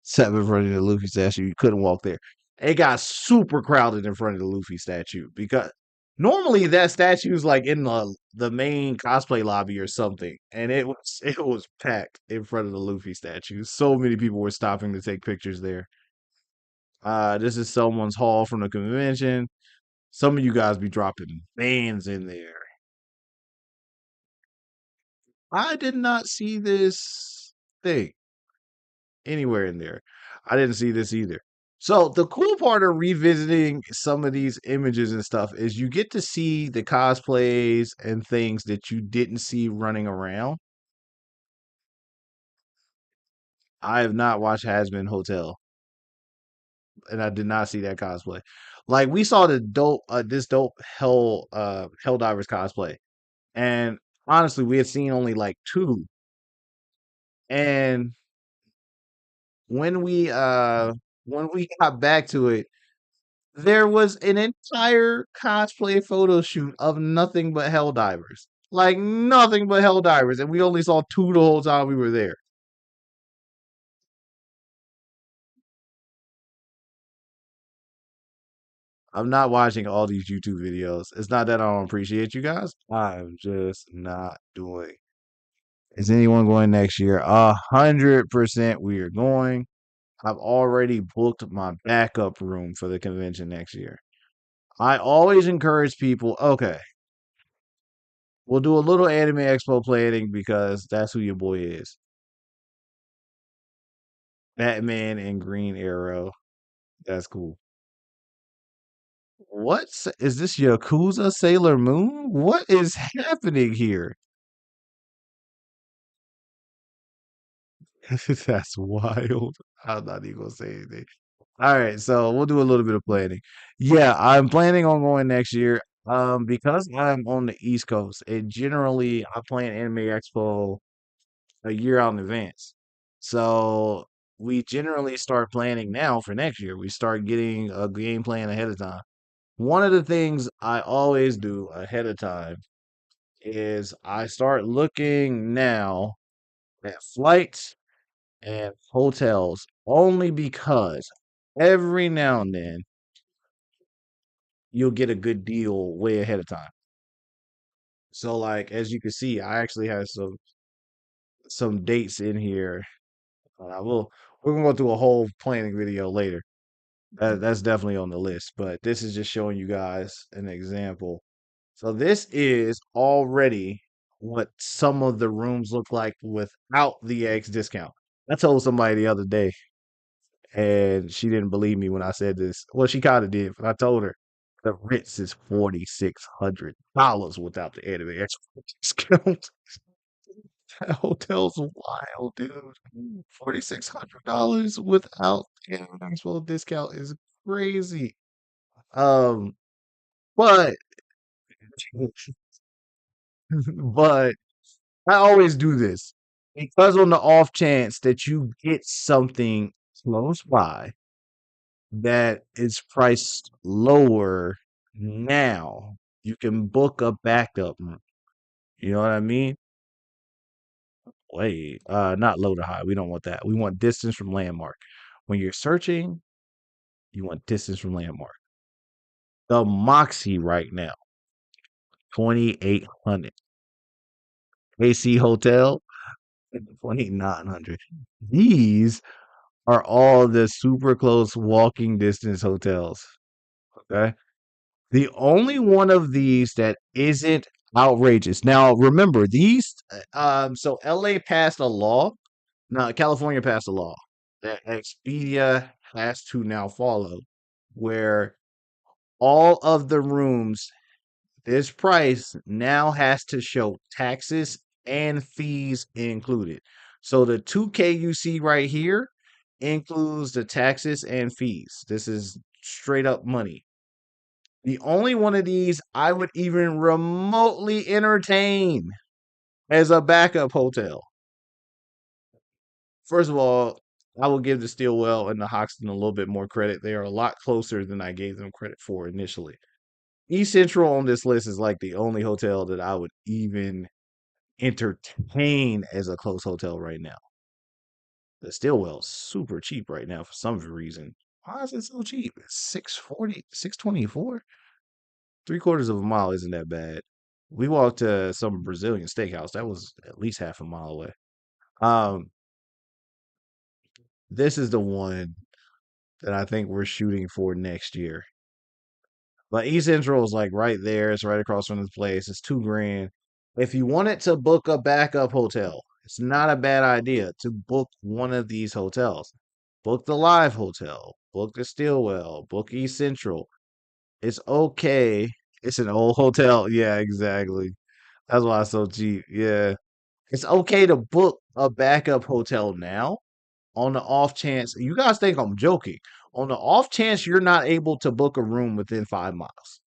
Sat in front of the Luffy statue. You couldn't walk there. It got super crowded in front of the Luffy statue because normally that statue is like in the main cosplay lobby or something, and it was packed in front of the Luffy statue. So many people were stopping to take pictures there. This is someone's haul from the convention. Some of you guys be dropping bands in there. I did not see this thing anywhere in there. I didn't see this either. So the cool part of revisiting some of these images and stuff is you get to see the cosplays and things that you didn't see running around. I have not watched Hazbin Hotel, and I did not see that cosplay. Like we saw this dope Helldivers cosplay, and honestly, we had seen only like two. And when we uh when we got back to it, there was an entire cosplay photo shoot of nothing but Helldivers. Like nothing but Helldivers, and we only saw two the whole time we were there. I'm not watching all these YouTube videos. It's not that I don't appreciate you guys. I'm just not doing. Is anyone going next year? 100% we are going. I've already booked my backup room for the convention next year. I always encourage people, okay, we'll do a little anime expo planning because that's who your boy is. Batman and Green Arrow. That's cool. Is this Yakuza Sailor Moon? What is happening here? That's wild. I'm not even gonna say anything. All right, so we'll do a little bit of planning. Yeah, I'm planning on going next year. Because I'm on the East Coast, and generally I plan Anime Expo a year out in advance. So we generally start planning now for next year. We start getting a game plan ahead of time. One of the things I always do ahead of time is I start looking now at flights and hotels only because every now and then you'll get a good deal way ahead of time. So like as you can see, I actually have some dates in here. We're gonna go through a whole planning video later. That's definitely on the list, but this is just showing you guys an example. So this is already what some of the rooms look like without the X discount. I told somebody the other day, and she didn't believe me when I said this. Well, she kind of did, but I told her the Ritz is $4,600 without the anime extra discount. That hotel's wild, dude. $4,600 without the anime expo discount is crazy. Um, but but I always do this because on the off chance that you get something close by that is priced lower now, you can book a backup room. You know what I mean? Wait, not low to high. We don't want that. We want distance from landmark. When you're searching, you want distance from landmark. The Moxie right now, 2,800. AC Hotel, 2,900. These are all the super close walking distance hotels. Okay. The only one of these that isn't outrageous. Now, remember these. So LA passed a law. No, California passed a law that Expedia has to now follow, where all of the rooms, this price now has to show taxes and fees included. So the 2K you see right here includes the taxes and fees. This is straight up money. The only one of these I would even remotely entertain as a backup hotel. First of all, I will give the Stillwell and the Hoxton a little bit more credit. They are a lot closer than I gave them credit for initially. East Central on this list is like the only hotel that I would even entertain as a close hotel right now. The Stillwell's super cheap right now for some reason. Why is it so cheap? It's 640, 624. Three-quarters of a mile isn't that bad. We walked to some Brazilian steakhouse. That was at least half a mile away. Um, this is the one that I think we're shooting for next year. But East Central is like right there. It's right across from this place. It's 2 grand. If you wanted to book a backup hotel, it's not a bad idea to book one of these hotels. Book the Live Hotel, book the Stillwell, book East Central. It's okay. It's an old hotel. Yeah, exactly. That's why it's so cheap. Yeah. It's okay to book a backup hotel now on the off chance. You guys think I'm joking. On the off chance you're not able to book a room within 5 miles,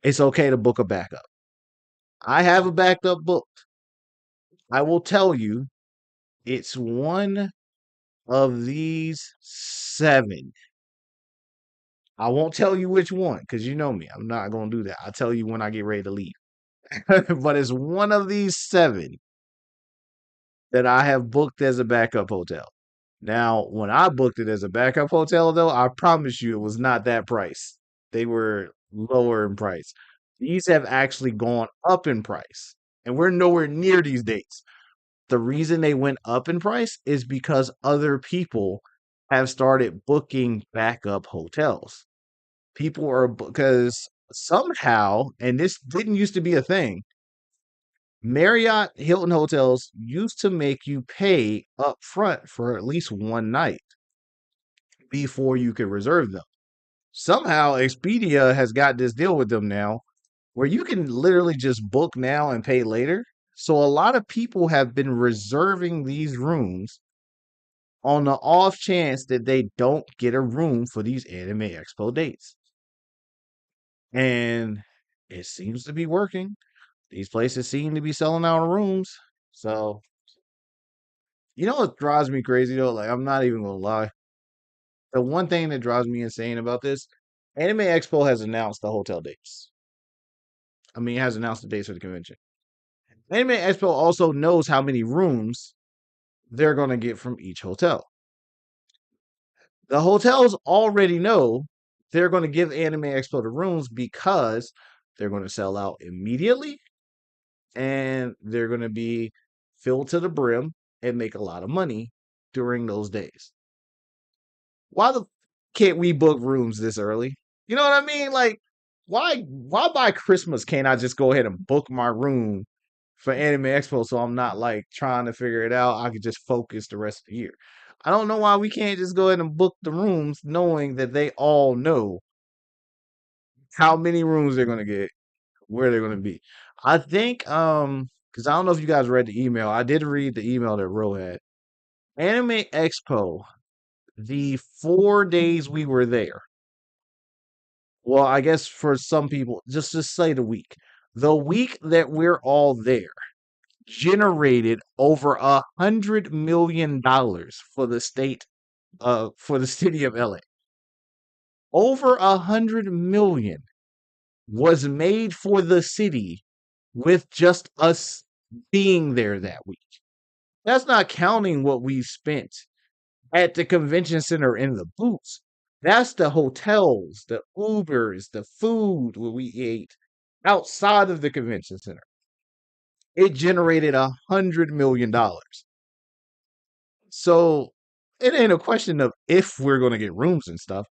it's okay to book a backup. I have a backup booked. I will tell you, it's one of these 7. I won't tell you which one because you know me. I'm not going to do that. I'll tell you when I get ready to leave. But it's one of these 7 that I have booked as a backup hotel. Now, when I booked it as a backup hotel, though, I promise you it was not that price. They were lower in price. These have actually gone up in price, and we're nowhere near these dates. The reason they went up in price is because other people have started booking backup hotels. People are because somehow, and this didn't used to be a thing, Marriott Hilton hotels used to make you pay up front for at least one night before you could reserve them. Somehow Expedia has got this deal with them now where you can literally just book now and pay later. So a lot of people have been reserving these rooms on the off chance that they don't get a room for these Anime Expo dates. And it seems to be working. These places seem to be selling out of rooms. So, you know what drives me crazy though? Like, I'm not even gonna lie. The one thing that drives me insane about this, Anime Expo has announced the hotel dates. I mean, it has announced the dates for the convention. Anime Expo also knows how many rooms they're going to get from each hotel. The hotels already know they're going to give Anime Expo the rooms because they're going to sell out immediately and they're going to be filled to the brim and make a lot of money during those days. Why the can't we book rooms this early? You know what I mean? Like, why by Christmas can't I just go ahead and book my room for Anime Expo so I'm not like trying to figure it out? I could just focus the rest of the year. I don't know why we can't just go ahead and book the rooms knowing that they all know how many rooms they're gonna get, where they're gonna be. I think because I don't know if you guys read the email. I did read the email that Ro had. Anime Expo, the 4 days we were there. Well, I guess for some people, just say the week. The week that we're all there generated over $100 million for the state for the city of LA. Over 100 million was made for the city with just us being there that week. That's not counting what we spent at the convention center in the booths. That's the hotels, the Ubers, the food what we ate outside of the convention center. It generated $100 million. So it ain't a question of if we're going to get rooms and stuff.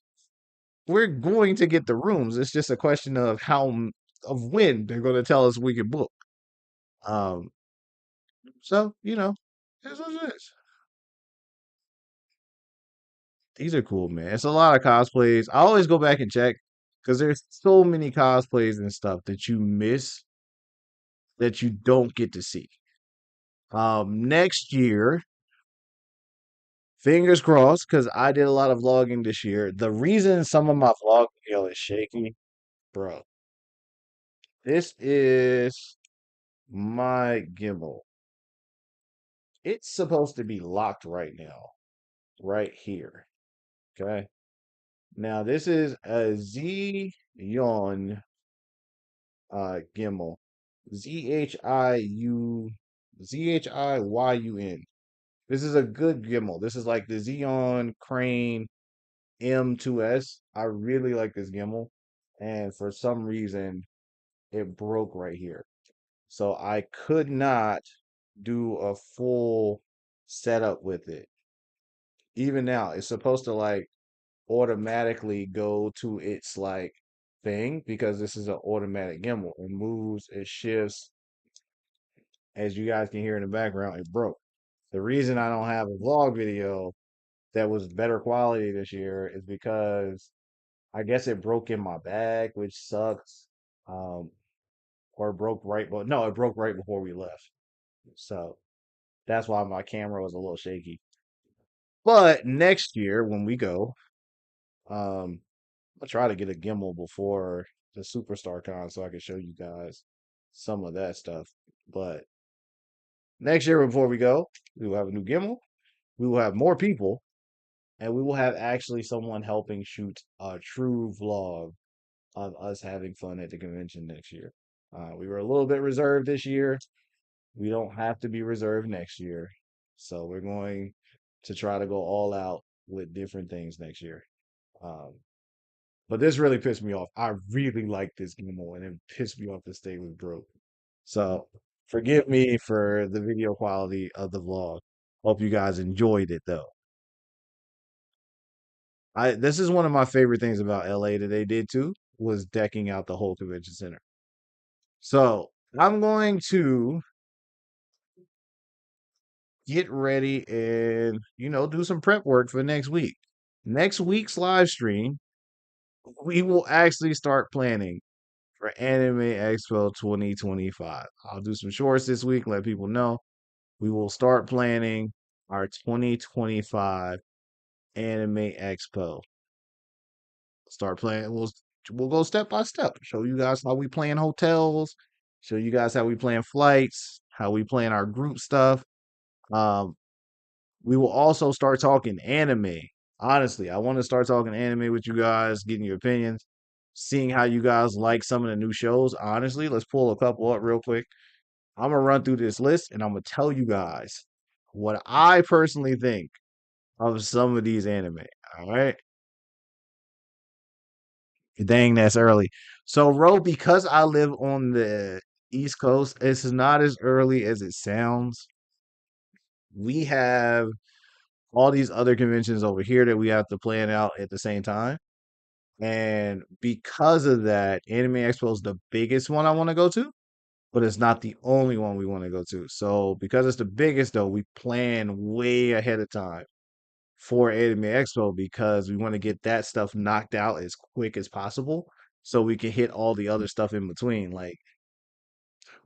We're going to get the rooms. It's just a question of of when they're going to tell us we can book. Um, so here's what it is. These are cool, man. It's a lot of cosplays. I always go back and check because there's so many cosplays and stuff that you miss that you don't get to see. Next year, fingers crossed, because I did a lot of vlogging this year. The reason some of my vlog video is shaky, bro. This is my gimbal. It's supposed to be locked right now, right here. Okay. Now this is a Xeon gimbal. Z-H-I-U Zhiyun. This is a good gimbal. This is like the Xeon Crane M2S. I really like this gimbal. And for some reason, it broke right here. So I could not do a full setup with it. Even now, it's supposed to like automatically go to its like thing because this is an automatic gimbal. It moves, it shifts. As you guys can hear in the background, it broke. The reason I don't have a vlog video that was better quality this year is because I guess it broke in my bag, which sucks. Um, or it broke right, but no, it broke right before we left. So that's why my camera was a little shaky. But next year when we go, um, I'll try to get a gimbal before the Superstar Con so I can show you guys some of that stuff. But next year before we go, we will have a new gimbal. We will have more people, and we will have actually someone helping shoot a true vlog of us having fun at the convention next year. We were a little bit reserved this year. We don't have to be reserved next year. So we're going to try to go all out with different things next year. Um, but this really pissed me off. I really like this game mode, and it pissed me off this thing was broke. So forgive me for the video quality of the vlog. Hope you guys enjoyed it though. I This is one of my favorite things about LA that they did too, was decking out the whole convention center. So I'm going to get ready and do some prep work for next week. Next week's live stream, we will actually start planning for Anime Expo 2025. I'll do some shorts this week, let people know. We will start planning our 2025 Anime Expo. Start planning. We'll go step by step. Show you guys how we plan hotels. Show you guys how we plan flights. How we plan our group stuff. Um, we will also start talking anime. Honestly, I want to start talking anime with you guys, getting your opinions, seeing how you guys like some of the new shows. Honestly, let's pull a couple up real quick. I'm gonna run through this list and I'm gonna tell you guys what I personally think of some of these anime. All right. Dang, that's early. So, Ro, because I live on the East Coast, it's not as early as it sounds. We have all these other conventions over here that we have to plan out at the same time. And because of that, Anime Expo is the biggest one I want to go to, but it's not the only one we want to go to. So, because it's the biggest, though, we plan way ahead of time for Anime Expo because we want to get that stuff knocked out as quick as possible so we can hit all the other stuff in between. Like,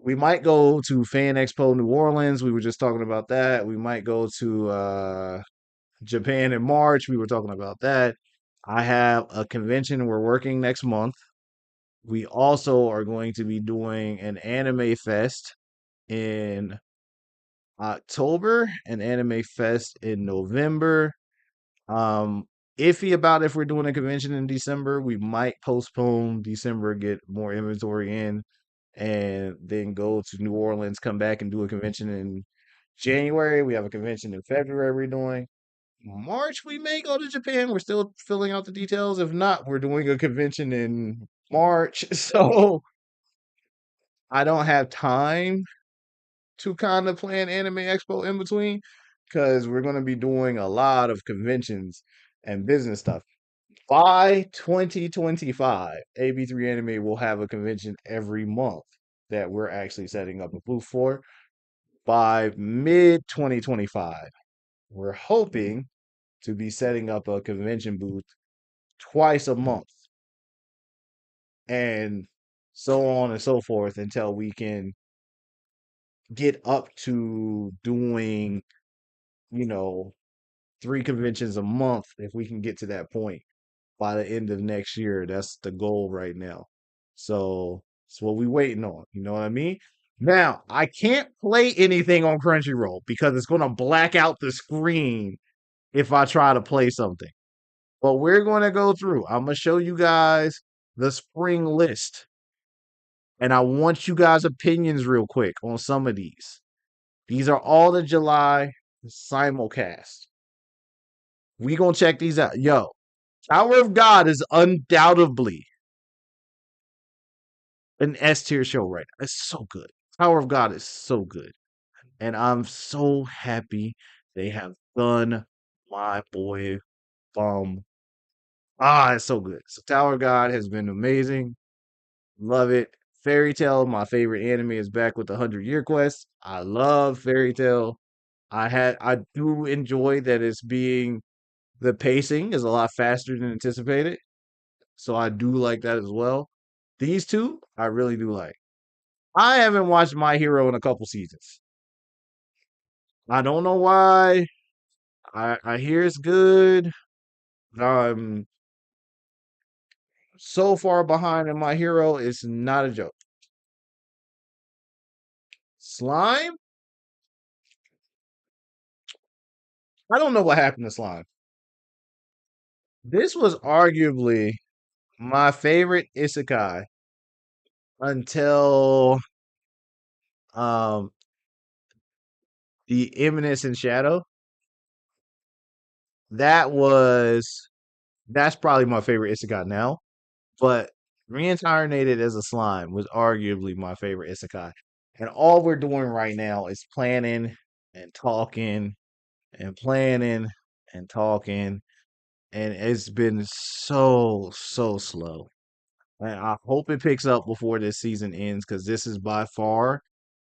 we might go to Fan Expo New Orleans. We were just talking about that. We might go to Japan in March. We were talking about that. I have a convention we're working next month. We also are going to be doing an anime fest in October, an anime fest in November. Um, Iffy about if we're doing a convention in December. We might postpone December, get more inventory in, and then go to New Orleans, come back and do a convention in January. We have a convention in February we're doing. March, we may go to Japan. We're still filling out the details. If not, we're doing a convention in March. So I don't have time to kind of plan Anime Expo in between because we're going to be doing a lot of conventions and business stuff. By 2025, AB3 Anime will have a convention every month that we're actually setting up a booth for. By mid 2025, we're hoping to be setting up a convention booth twice a month and so on and so forth until we can get up to doing, you know, 3 conventions a month if we can get to that point by the end of next year. That's the goal right now. So it's what we waiting on. You know what I mean? Now, I can't play anything on Crunchyroll because it's going to black out the screen if I try to play something. But we're going to go through. I'm going to show you guys the spring list. And I want you guys' opinions real quick on some of these. These are all the July simulcast. We gonna check these out. Yo, Tower of God is undoubtedly an S tier show right now. It's so good. Tower of God is so good. And I'm so happy they have done my boy Bum. It's so good. So Tower of God has been amazing. Love it. Fairy Tale, my favorite anime, is back with the 100 Year Quest. I love Fairy Tale. I do enjoy that it's being the pacing is a lot faster than anticipated. So I do like that as well. These two, I really do like. I haven't watched My Hero in a couple seasons. I don't know why. I hear it's good. I'm so far behind in My Hero, it's not a joke. Slime? I don't know what happened to Slime. This was arguably my favorite isekai until um the Eminence in Shadow. That was that's probably my favorite isekai now. But reincarnated as a slime was arguably my favorite isekai. And all we're doing right now is planning and talking and planning and talking. And it's been so slow. And I hope it picks up before this season ends because this is by far,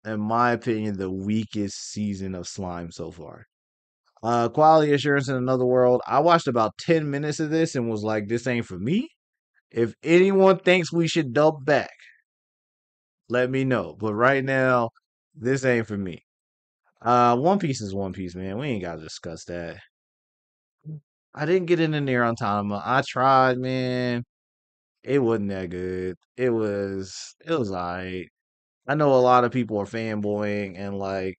in my opinion, the weakest season of slime so far. Quality assurance in another world. I watched about 10 minutes of this and was like, this ain't for me. If anyone thinks we should dub back, let me know. But right now, this ain't for me. One Piece is One Piece, man. We ain't gotta discuss that. I didn't get in there on time. I tried, man. It wasn't that good. It was alright. I know a lot of people are fanboying and like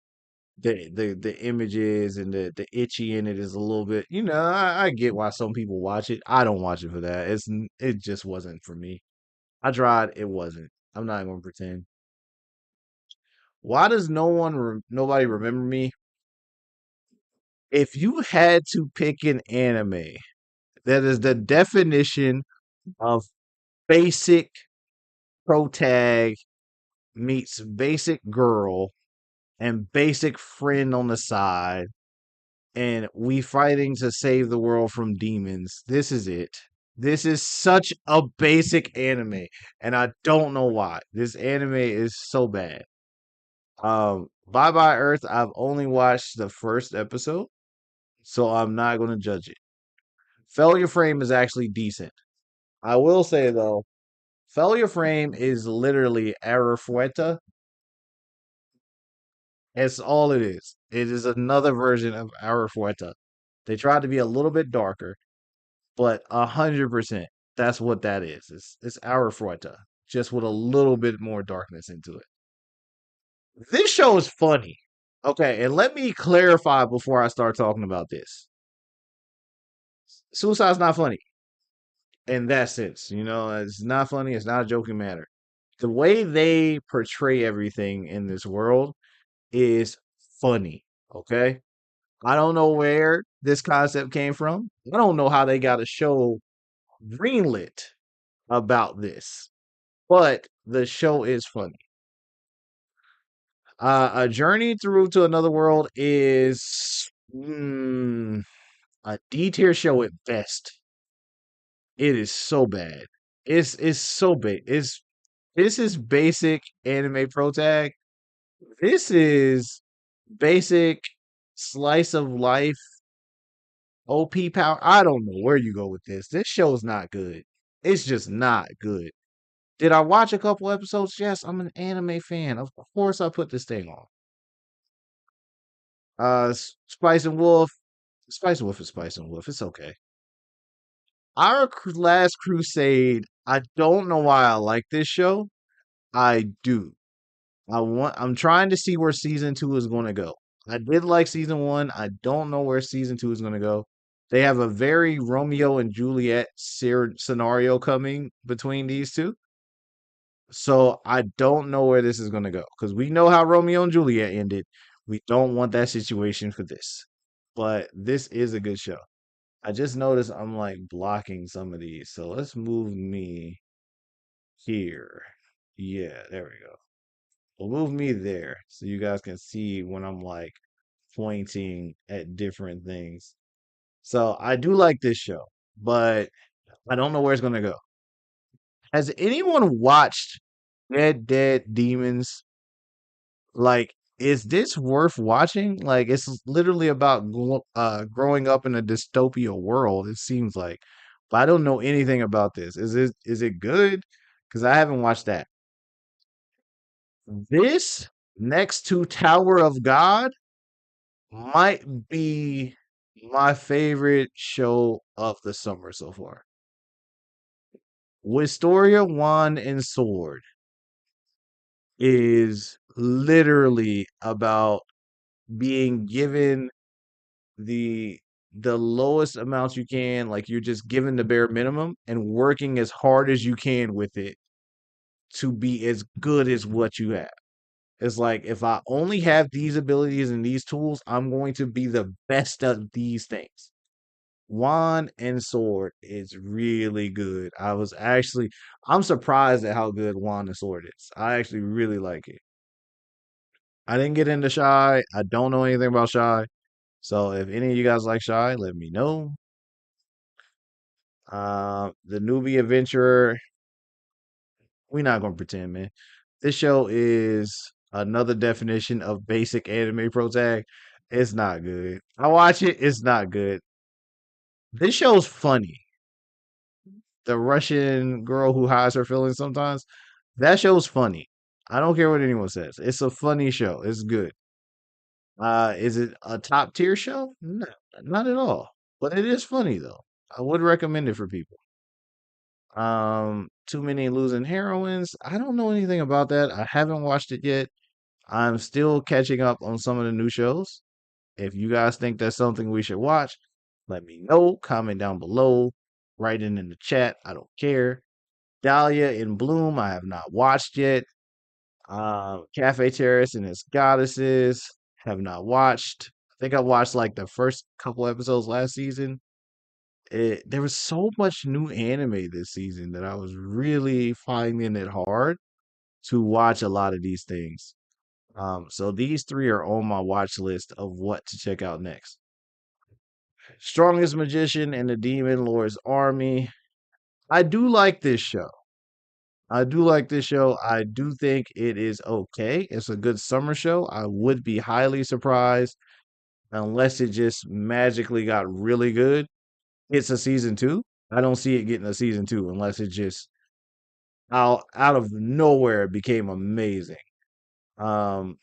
the images and the itchy in it is a little bit, I get why some people watch it. I don't watch it for that. It just wasn't for me. I tried, it wasn't. I'm not gonna pretend. Why does nobody remember me? If you had to pick an anime that is the definition of basic protag meets basic girl and basic friend on the side, and we fighting to save the world from demons, this is it. This is such a basic anime, and I don't know why. This anime is so bad. Bye Bye Earth, I've only watched the first episode, so I'm not going to judge it. Failure Frame is actually decent. I will say though, Failure Frame is literally Arifureta. It's all it is. It is another version of Arifureta. They tried to be a little bit darker, but 100%, that's what that is. It's Arifureta, just with a little bit more darkness into it. This show is funny. Okay, and let me clarify before I start talking about this. Suicide's not funny in that sense. It's not funny. It's not a joking matter. The way they portray everything in this world is funny. Okay. I don't know where this concept came from. I don't know how they got a show greenlit about this, but the show is funny. A Journey Through to Another World is a D tier show at best. It is so bad. It's so big. This is basic anime protag. This is basic slice of life OP power. I don't know where you go with this. This show is not good. It's just not good. Did I watch a couple episodes? Yes, I'm an anime fan. Of course, I put this thing on. Spice and Wolf. Spice and Wolf is Spice and Wolf. It's okay. Last Crusade. I don't know why I like this show. I do. I'm trying to see where season two is going to go. I did like season one. I don't know where season two is going to go. They have a very Romeo and Juliet scenario coming between these two. So I don't know where this is going to go because we know how Romeo and Juliet ended. We don't want that situation for this. But this is a good show. I just noticed I'm like blocking some of these. So let's move me here. Yeah, there we go. We'll move me there so you guys can see when I'm like pointing at different things. So I do like this show, but I don't know where it's gonna go. Has anyone watched Dead Demons? Like, is this worth watching? Like, it's literally about growing up in a dystopia world. It seems like, but I don't know anything about this. Is it good? Because I haven't watched that. This next to Tower of God might be my favorite show of the summer so far. Wisteria Wand and Sword is literally about being given the the lowest amounts you can, like you're just given the bare minimum and working as hard as you can with it to be as good as what you have. It's like if I only have these abilities and these tools, I'm going to be the best of these things. Wand and Sword is really good. I'm surprised at how good Wand and Sword is. I actually really like it. I didn't get into Shy. I don't know anything about Shy. So if any of you guys like Shy, let me know. The Newbie Adventurer, we're not gonna pretend, man. This show is another definition of basic anime protag. It's not good. I watch it, it's not good. This show's funny. The Russian girl who hides her feelings sometimes, that show's funny. I don't care what anyone says. It's a funny show. It's good. Is it a top tier show? No, not at all. But it is funny though. I would recommend it for people. Too many losing heroines. I don't know anything about that. I haven't watched it yet. I'm still catching up on some of the new shows. If you guys think that's something we should watch, let me know. Comment down below. Write it in the chat. I don't care. Dahlia in Bloom, I have not watched yet. Cafe Terrace and its Goddesses, have not watched. I think I watched like the first couple episodes last season. There was so much new anime this season that I was really finding it hard to watch a lot of these things. So these three are on my watch list of what to check out next. Strongest Magician and the Demon Lord's Army. I do like this show. I do like this show. I do think it is okay. It's a good summer show. I would be highly surprised unless it just magically got really good. It's a season two. I don't see it getting a season two unless it just out of nowhere became amazing.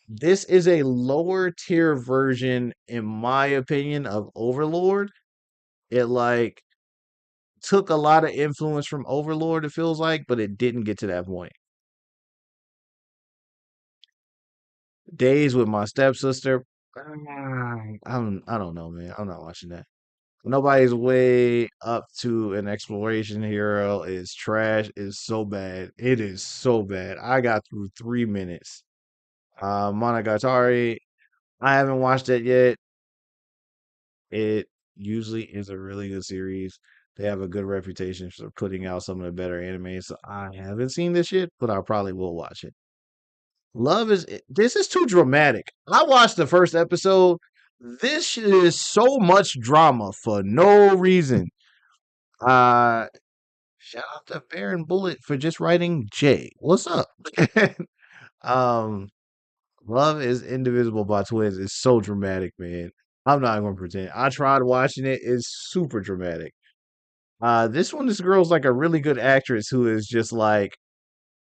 This is a lower tier version, in my opinion, of Overlord. It like took a lot of influence from Overlord, it feels like, but it didn't get to that point. Days with my stepsister. I don't know, man. I'm not watching that. Nobody's way up to an exploration hero is trash. Is so bad. It is so bad. I got through 3 minutes. Monogatari. I haven't watched it yet. It usually is a really good series. They have a good reputation for putting out some of the better anime. So I haven't seen this yet, but I probably will watch it. This is too dramatic. I watched the first episode. This is so much drama for no reason. Uh Shout out to Baron Bullet for just writing J. What's up? um Love is Indivisible by Twins is so dramatic, man. I'm not gonna pretend. I tried watching it, it's super dramatic. This girl's like a really good actress who is just like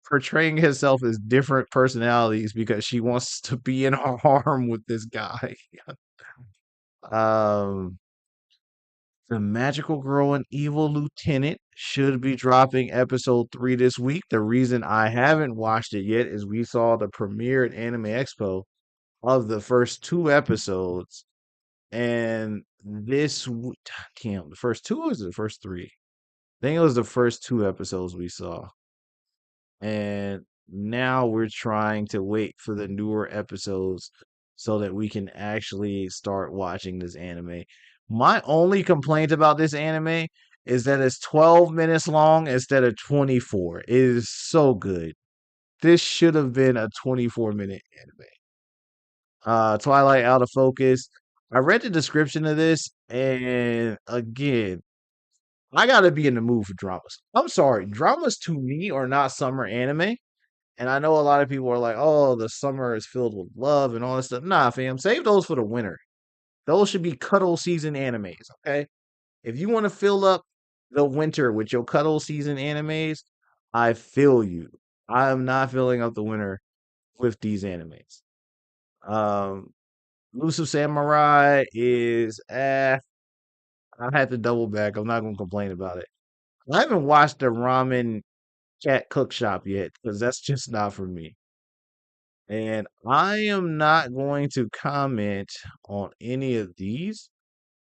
portraying herself as different personalities because she wants to be in harm with this guy. um, the Magical Girl and Evil Lieutenant should be dropping episode 3 this week. The reason I haven't watched it yet is we saw the premiere at Anime Expo of the first two episodes, and damn, the first two or was it the first three? I think it was the first two episodes we saw. And now we're trying to wait for the newer episodes so that we can actually start watching this anime. My only complaint about this anime is that it's 12 minutes long instead of 24. It is so good. This should have been a 24-minute anime. Twilight Out of Focus. I read the description of this, and again, I gotta be in the mood for dramas. I'm sorry, dramas to me are not summer anime. And I know a lot of people are like, oh, the summer is filled with love and all this stuff. Nah, fam, save those for the winter. Those should be cuddle season animes, okay? If you want to fill up the winter with your cuddle season animes, I feel you. I am not filling up the winter with these animes. Um, Elusive Samurai is I had to double back. I'm not gonna complain about it. I haven't watched the Ramen Cat Cook Shop yet because that's just not for me. And I am not going to comment on any of these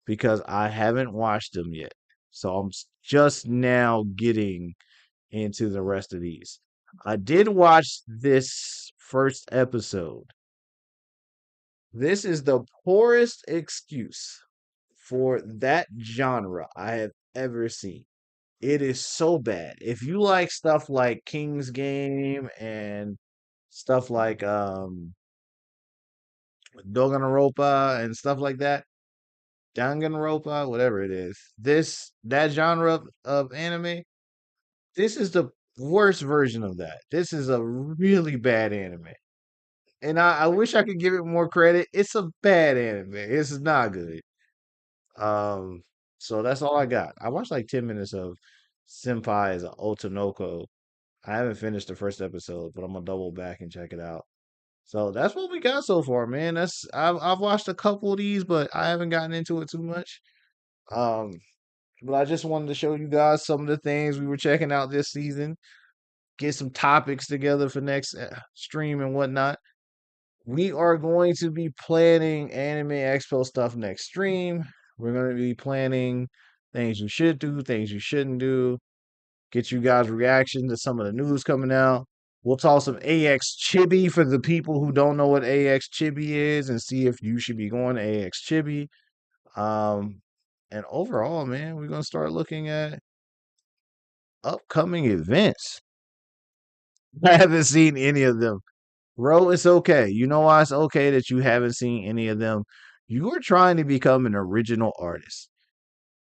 because I haven't watched them yet. So just now getting into the rest of these. I did watch this first episode. This is the poorest excuse for that genre I have ever seen. It is so bad. If you like stuff like King's Game and stuff like Danganronpa and stuff like that, Danganronpa, whatever it is, that genre of anime, this is the worst version of that. This is a really bad anime. And I wish I could give it more credit. It's a bad anime. It's not good. Um, so that's all I got. I watched like 10 minutes of Senpai's Otonoko. I haven't finished the first episode, but I'm gonna double back and check it out. So that's what we got so far, man. I've watched a couple of these, but I haven't gotten into it too much. Um, but I just wanted to show you guys some of the things we were checking out this season. Get some topics together for next stream and whatnot. We are going to be planning Anime Expo stuff next stream. We're going to be planning things you should do, things you shouldn't do, get you guys' reaction to some of the news coming out. We'll talk some AX Chibi for the people who don't know what AX Chibi is and see if you should be going to AX Chibi. Um, and overall, man, we're going to start looking at upcoming events. I haven't seen any of them. Bro, it's okay. You know why it's okay that you haven't seen any of them? You are trying to become an original artist.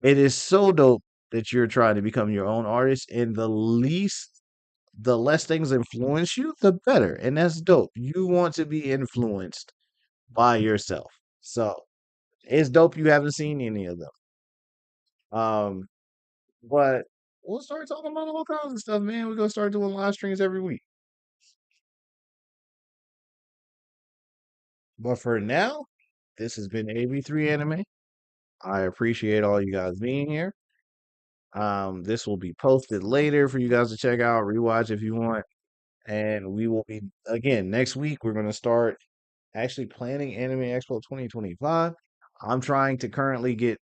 It is so dope that you're trying to become your own artist, and the less things influence you, the better. And that's dope. You want to be influenced by yourself. So it's dope you haven't seen any of them. Um, but we'll start talking about all kinds of stuff, man. We're gonna start doing live streams every week. But for now, this has been AB3 Anime. I appreciate all you guys being here. This will be posted later for you guys to check out, rewatch if you want. And we will be again next week. We're gonna start actually planning Anime Expo 2025. I'm trying to currently get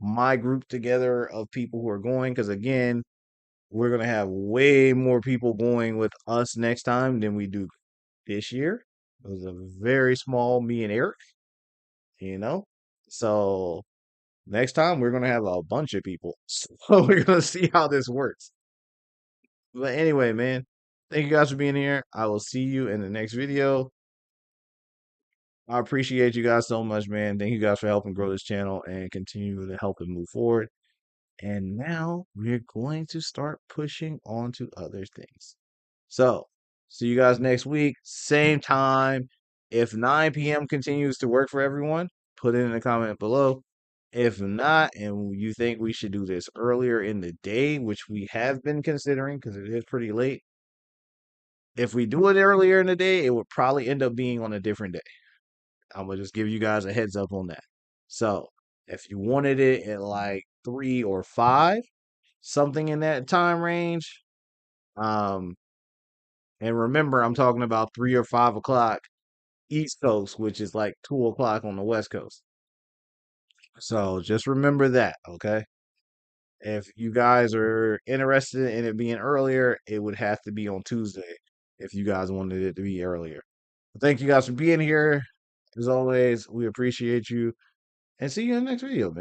my group together of people who are going because again, we're gonna have way more people going with us next time than we do this year. It was a very small me and Eric, you know. So next time we're gonna have a bunch of people. So we're gonna see how this works. But anyway, man, thank you guys for being here. I will see you in the next video. I appreciate you guys so much, man. Thank you guys for helping grow this channel and continue to help it move forward. And now we're going to start pushing on to other things. So, see you guys next week, same time. If 9 p.m. continues to work for everyone, put it in the comment below. If not, and you think we should do this earlier in the day, which we have been considering because it is pretty late, if we do it earlier in the day, it would probably end up being on a different day. I'm gonna just give you guys a heads up on that. So, if you wanted it at like 3 or 5, something in that time range, um, and remember, I'm talking about 3 or 5 o'clock East Coast, which is like 2 o'clock on the West Coast. So just remember that, okay? If you guys are interested in it being earlier, it would have to be on Tuesday if you guys wanted it to be earlier. Thank you guys for being here. As always, we appreciate you and see you in the next video, man.